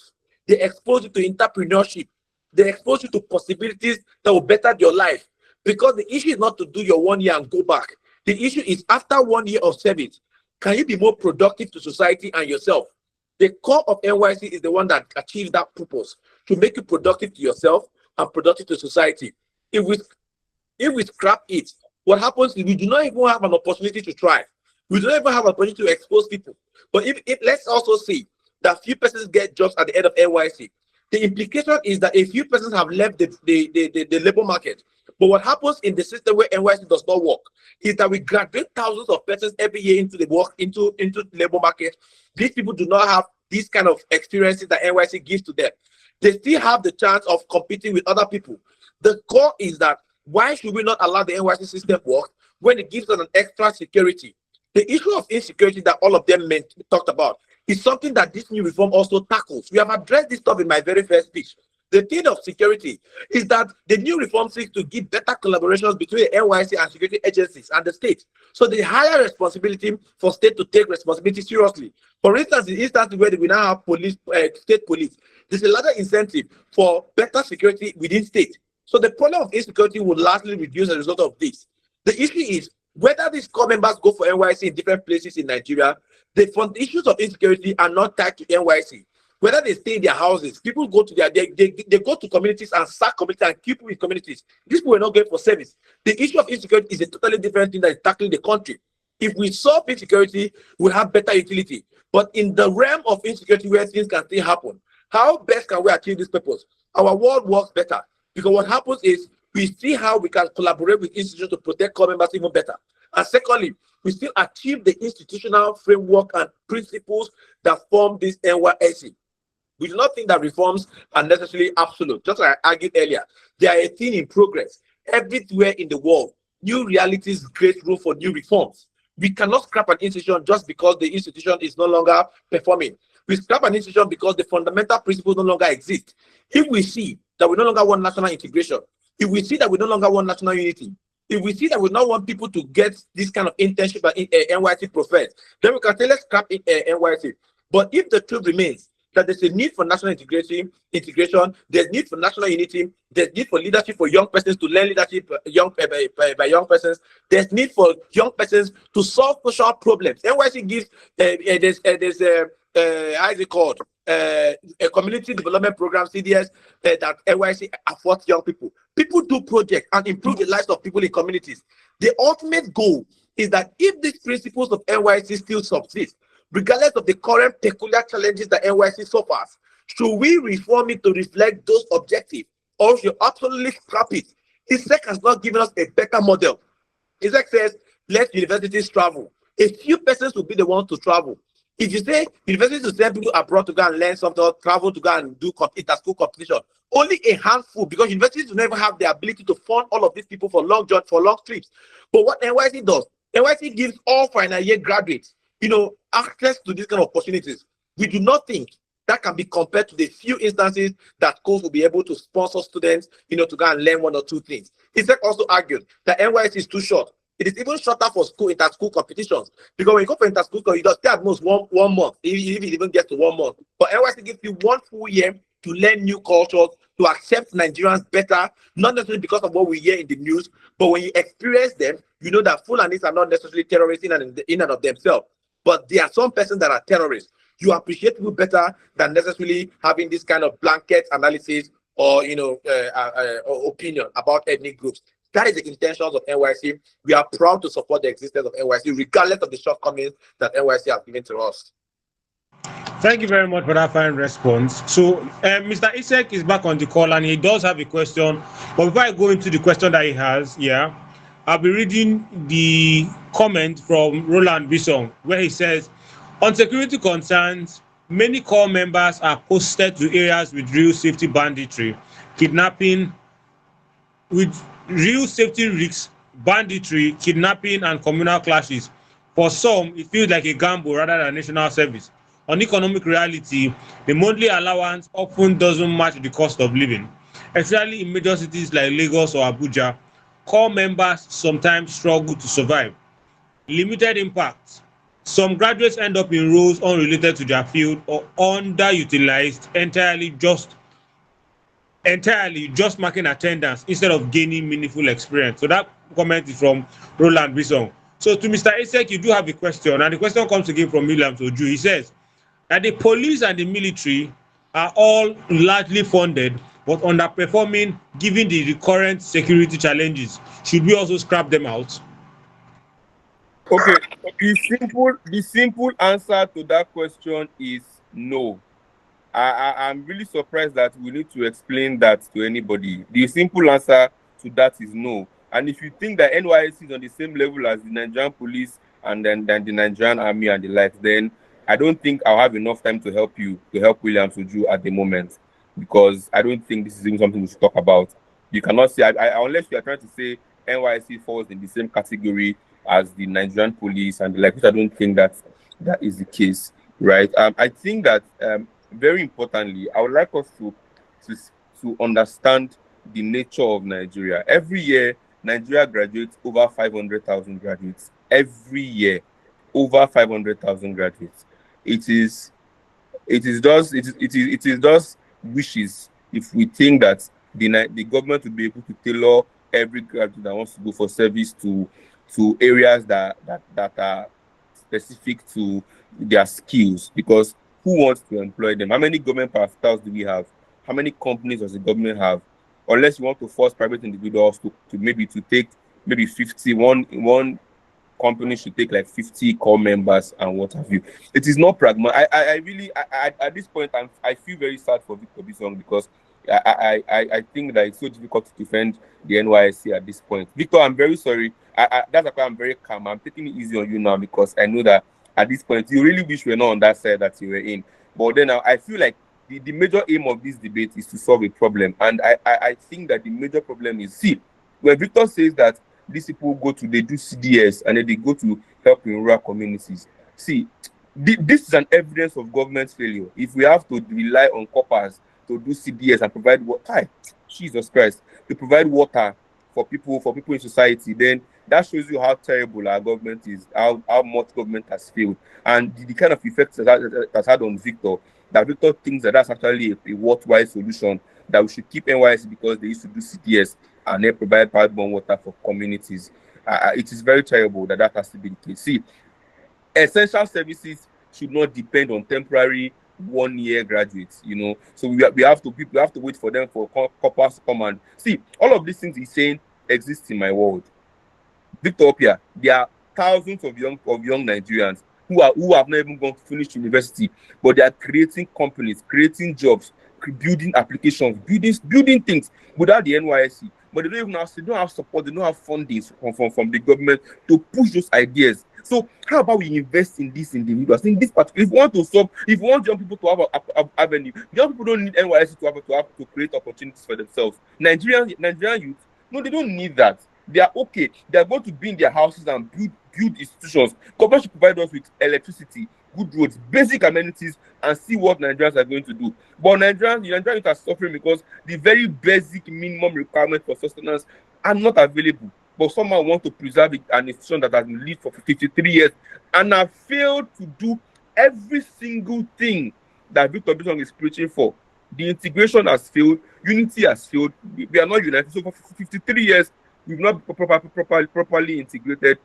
S1: They expose you to entrepreneurship. They expose you to possibilities that will better your life. Because the issue is not to do your 1 year and go back. The issue is after 1 year of service, can you be more productive to society and yourself? The core of NYSC is the one that achieves that purpose, to make you productive to yourself and productive to society. If we scrap it, what happens is we do not even have an opportunity to try. We don't even have an opportunity to expose people. But if let's also see that few persons get jobs at the end of NYSC. The implication is that a few persons have left the labor market. But what happens in the system where NYSC does not work is that we graduate thousands of persons every year into the labor market. These people do not have these kind of experiences that NYSC gives to them. They still have the chance of competing with other people. The core is that why should we not allow the NYSC system work when it gives us an extra security? The issue of insecurity that all of them talked about is something that this new reform also tackles. We have addressed this stuff in my very first speech. The thing of security is that the new reform seeks to give better collaborations between the NYSC and security agencies and the state. So the higher responsibility for state to take responsibility seriously. For instance, in instances where we now have police, state police, there's a larger incentive for better security within state. So the problem of insecurity will largely reduce as a result of this. The issue is whether these core members go for NYSC in different places in Nigeria, the issues of insecurity are not tied to NYSC. Whether they stay in their houses, people go to they go to communities and sack communities and keep with communities. These people are not going for service. The issue of insecurity is a totally different thing that is tackling the country. If we solve insecurity, we'll have better utility. But in the realm of insecurity where things can still happen, how best can we achieve this purpose? Our world works better because what happens is we see how we can collaborate with institutions to protect core members even better. And secondly, we still achieve the institutional framework and principles that form this NYSC. We do not think that reforms are necessarily absolute. Just like I argued earlier, they are a thing in progress. Everywhere in the world, new realities create room for new reforms. We cannot scrap an institution just because the institution is no longer performing. We scrap an institution because the fundamental principles no longer exist. If we see that we no longer want national integration, if we see that we no longer want national unity, if we see that we don't want people to get this kind of internship at NYSC profess, then we can say let's scrap NYSC. But if the truth remains that there's a need for national integration, there's need for national unity, there's need for leadership for young persons to learn leadership by young persons, there's need for young persons to solve social problems. NYSC gives how is it called? A community development program, CDS, that NYSC affords young people. People do projects and improve the lives of people in communities. The ultimate goal is that if these principles of NYSC still subsist, regardless of the current peculiar challenges that NYSC suffers, should we reform it to reflect those objectives, or should absolutely scrap it? ISEC has not given us a better model. ISEC says, let universities travel. A few persons will be the ones to travel. If you say universities to send people abroad to go and learn something, or travel to go and do inter-school competition, only a handful, because universities will never have the ability to fund all of these people for long trips. But what NYSC does, NYSC gives all final year graduates, access to these kind of opportunities. We do not think that can be compared to the few instances that schools will be able to sponsor students, to go and learn one or two things. ISEC also argued that NYSC is too short. It is even shorter for inter-school competitions, because when you go for inter-school, you just stay at most one month, if it even gets to 1 month. But NYSC gives you 1 full year to learn new cultures, to accept Nigerians better, not necessarily because of what we hear in the news, but when you experience them, you know that Fulanis are not necessarily terrorists in and of themselves, but there are some persons that are terrorists. You appreciate people better than necessarily having this kind of blanket analysis or opinion about ethnic groups. That is the intentions of NYSC. We are proud to support the existence of NYSC, regardless of the shortcomings that NYSC has given to us.
S2: Thank you very much for that fine response. So, Mr. ISEC is back on the call and he does have a question. But before I go into the question that he has, I'll be reading the comment from Roland Bisson, where he says, on security concerns, many core members are posted to areas with real safety banditry, kidnapping, with real safety risks, banditry, kidnapping, and communal clashes. For some, it feels like a gamble rather than national service. On economic reality, the monthly allowance often doesn't match the cost of living, especially in major cities like Lagos or Abuja. Core members sometimes struggle to survive. Limited impact. Some graduates end up in roles unrelated to their field or underutilized, entirely just marking attendance instead of gaining meaningful experience. So that comment is from Roland Bisson. So to Mr. ISEC, you do have a question, and the question comes again from William Soju. He says that the police and the military are all largely funded but underperforming given the recurrent security challenges. Should we also scrap them out?
S3: Okay, the simple answer to that question is no. I'm really surprised that we need to explain that to anybody. The simple answer to that is no. And if you think that NYSC is on the same level as the Nigerian police and then the Nigerian army and the like, then I don't think I'll have enough time to help William Soju at the moment, because I don't think this is even something we should talk about. You cannot say, unless you are trying to say NYSC falls in the same category as the Nigerian police and the like, which I don't think that is the case, right? I think that very importantly, I would like us to understand the nature of Nigeria. Every year, Nigeria graduates over 500,000 graduates. Every year, over 500,000 graduates. It is just wishes if we think that the government will be able to tailor every graduate that wants to go for service to areas that are specific to their skills, because who wants to employ them? How many government parastatals do we have? How many companies does the government have? Unless you want to force private individuals to take maybe 50, one companies should take like 50 core members and what have you. It is not pragmatic. I really, at this point, I feel very sad for Victor Bisong because I think that it's so difficult to defend the NYSC at this point. Victor, I'm very sorry. That's why I'm very calm. I'm taking it easy on you now because I know that at this point, you really wish we were not on that side that you were in. But then I feel like the major aim of this debate is to solve a problem. And I think that the major problem is, see, when Victor says that these people they do CDS and then they go to help in rural communities. See, this is an evidence of government failure. If we have to rely on coppers to do CDS and provide water, Jesus Christ, to provide water for people in society, then that shows you how terrible our government is, how much government has failed, and the kind of effects that's had on Victor. That Victor thinks that's actually a worthwhile solution, that we should keep NYSC because they used to do CDS and then provide pipe-borne water for communities. It is very terrible that has to be the case. See, essential services should not depend on temporary 1-year graduates, So we have to wait for them for coppers to come and see. All of these things he's saying exist in my world. Victor Opia, there are thousands of young Nigerians who have not even gone to finish university, but they are creating companies, creating jobs, building applications, building things without the NYSC. But they don't have support, they don't have funding from the government to push those ideas. So how about we invest in these individuals? In this particular, if we want young people to have an avenue, young people don't need NYSC to create opportunities for themselves. Nigerian youth, no, they don't need that. They are okay. They are going to be in their houses and build institutions. Government should provide us with electricity, good roads, basic amenities, and see what Nigerians are going to do. But Nigerians are suffering because the very basic minimum requirements for sustenance are not available. But someone want to preserve an institution that has been lived for 53 years and have failed to do every single thing that Victor Bisong is preaching for. The integration has failed. Unity has failed. We are not united. So for 53 years, we've not properly integrated.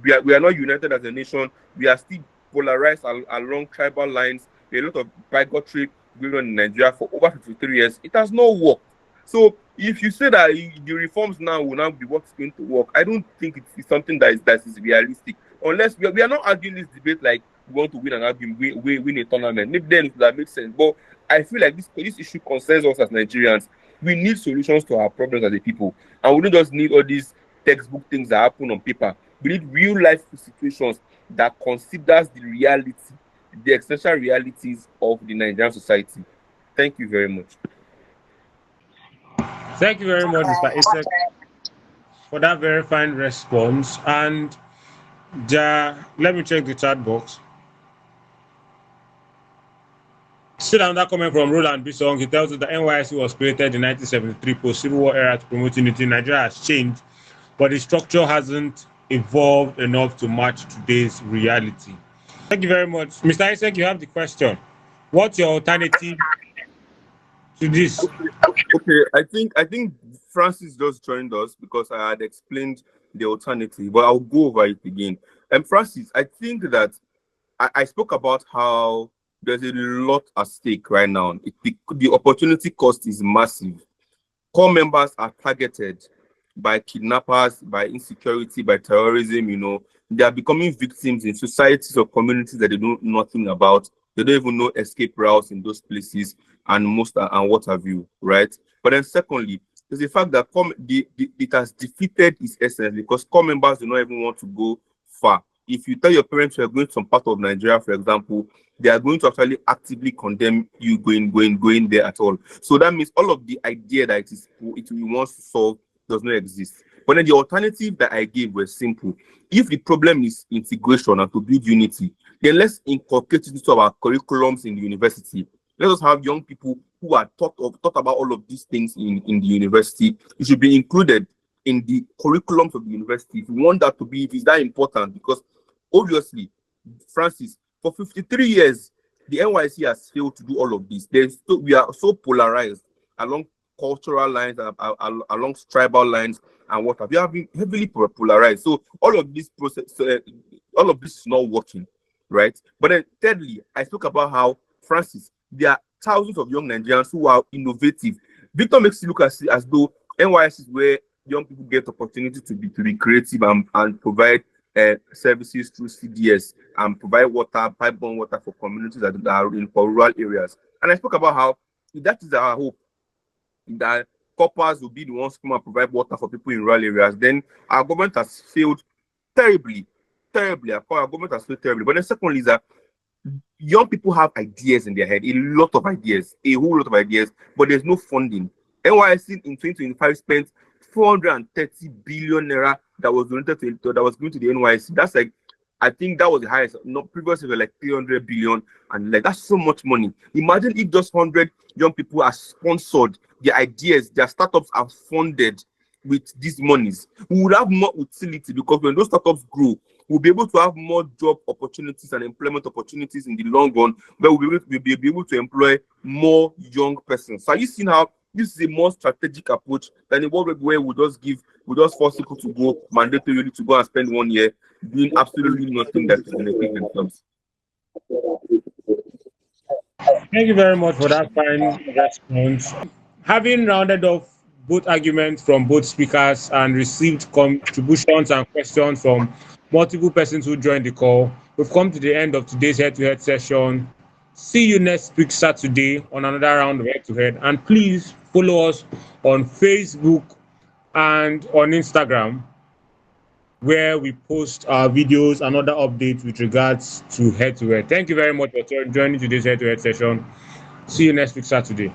S3: We are not united as a nation. We are still polarized along tribal lines. There are a lot of bigotry going on in Nigeria for over 53 years. It has not worked. So if you say that the reforms now will now be what's going to work, I don't think it's something that is realistic. Unless we are not arguing this debate like we want to win an argument, win a tournament. Maybe then that makes sense. But I feel like this issue concerns us as Nigerians. We need solutions to our problems as a people. And we don't just need all these textbook things that happen on paper. We need real life situations that considers the reality, the essential realities of the Nigerian society. Thank you very much.
S2: Thank you very much, Mr. Isaac, for that very fine response. And let me check the chat box. Still another comment from Roland Bisong. He tells us the NYSC was created in 1973 post-Civil War era to promote unity. Nigeria has changed, but the structure hasn't evolved enough to match today's reality. Thank you very much. Mr. Isaac, you have the question. What's your alternative to this?
S3: Okay, I think Francis just joined us because I had explained the alternative, but I'll go over it again. And Francis, I think that I spoke about how there's a lot at stake right now. The opportunity cost is massive. Core members are targeted by kidnappers, by insecurity, by terrorism. They are becoming victims in societies or communities that they know nothing about. They don't even know escape routes in those places and what have you, right? But then secondly, there's the fact that it has defeated its essence because core members do not even want to go far. If you tell your parents you are going to some part of Nigeria, for example, they are going to actually actively condemn you going there at all. So that means all of the idea that it wants to solve does not exist. But then the alternative that I gave was simple. If the problem is integration and to build unity, then let's inculcate it into our curriculums in the university. Let us have young people who are taught about all of these things in the university. It should be included in the curriculums of the university. If you want that to be, if it's that important, because obviously, Francis, for 53 years, the NYSC has failed to do all of this. We are so polarized along cultural lines, along tribal lines, and what have you. Have been heavily polarized. So all of this process, all of this is not working, right? But then thirdly, I spoke about how, Francis, there are thousands of young Nigerians who are innovative. Victor makes it look as though NYSC is where young people get opportunity to be creative and provide services through CDS and provide water, pipe-borne water for communities that are in for rural areas. And I spoke about how that is our hope, that corpers will be the ones who provide water for people in rural areas. Then our government has failed terribly. Our government has failed terribly. But then secondly is that young people have ideas in their head, a whole lot of ideas, but there's no funding. NYSC in 2025 spent 430 billion naira that was donated that was going to the NYSC. That's like, I think that was the highest. Not previously, like 300 billion, and like that's so much money. Imagine if just 100 young people are sponsored, their ideas, their startups are funded with these monies. We would have more utility, because when those startups grow, we'll be able to have more job opportunities and employment opportunities in the long run, where we'll be able to employ more young persons. So are you seeing how this is a more strategic approach than a world where we just force people to go mandatorily to go and spend 1 year doing absolutely nothing that is benefiting themselves?
S2: Thank you very much for that fine response. Having rounded off both arguments from both speakers and received contributions and questions from multiple persons who joined the call, we've come to the end of today's head-to-head session. See you next week Saturday on another round of head-to-head. And please follow us on Facebook and on Instagram, where we post our videos and other updates with regards to head-to-head. Thank you very much for joining today's head-to-head session. See you next week Saturday.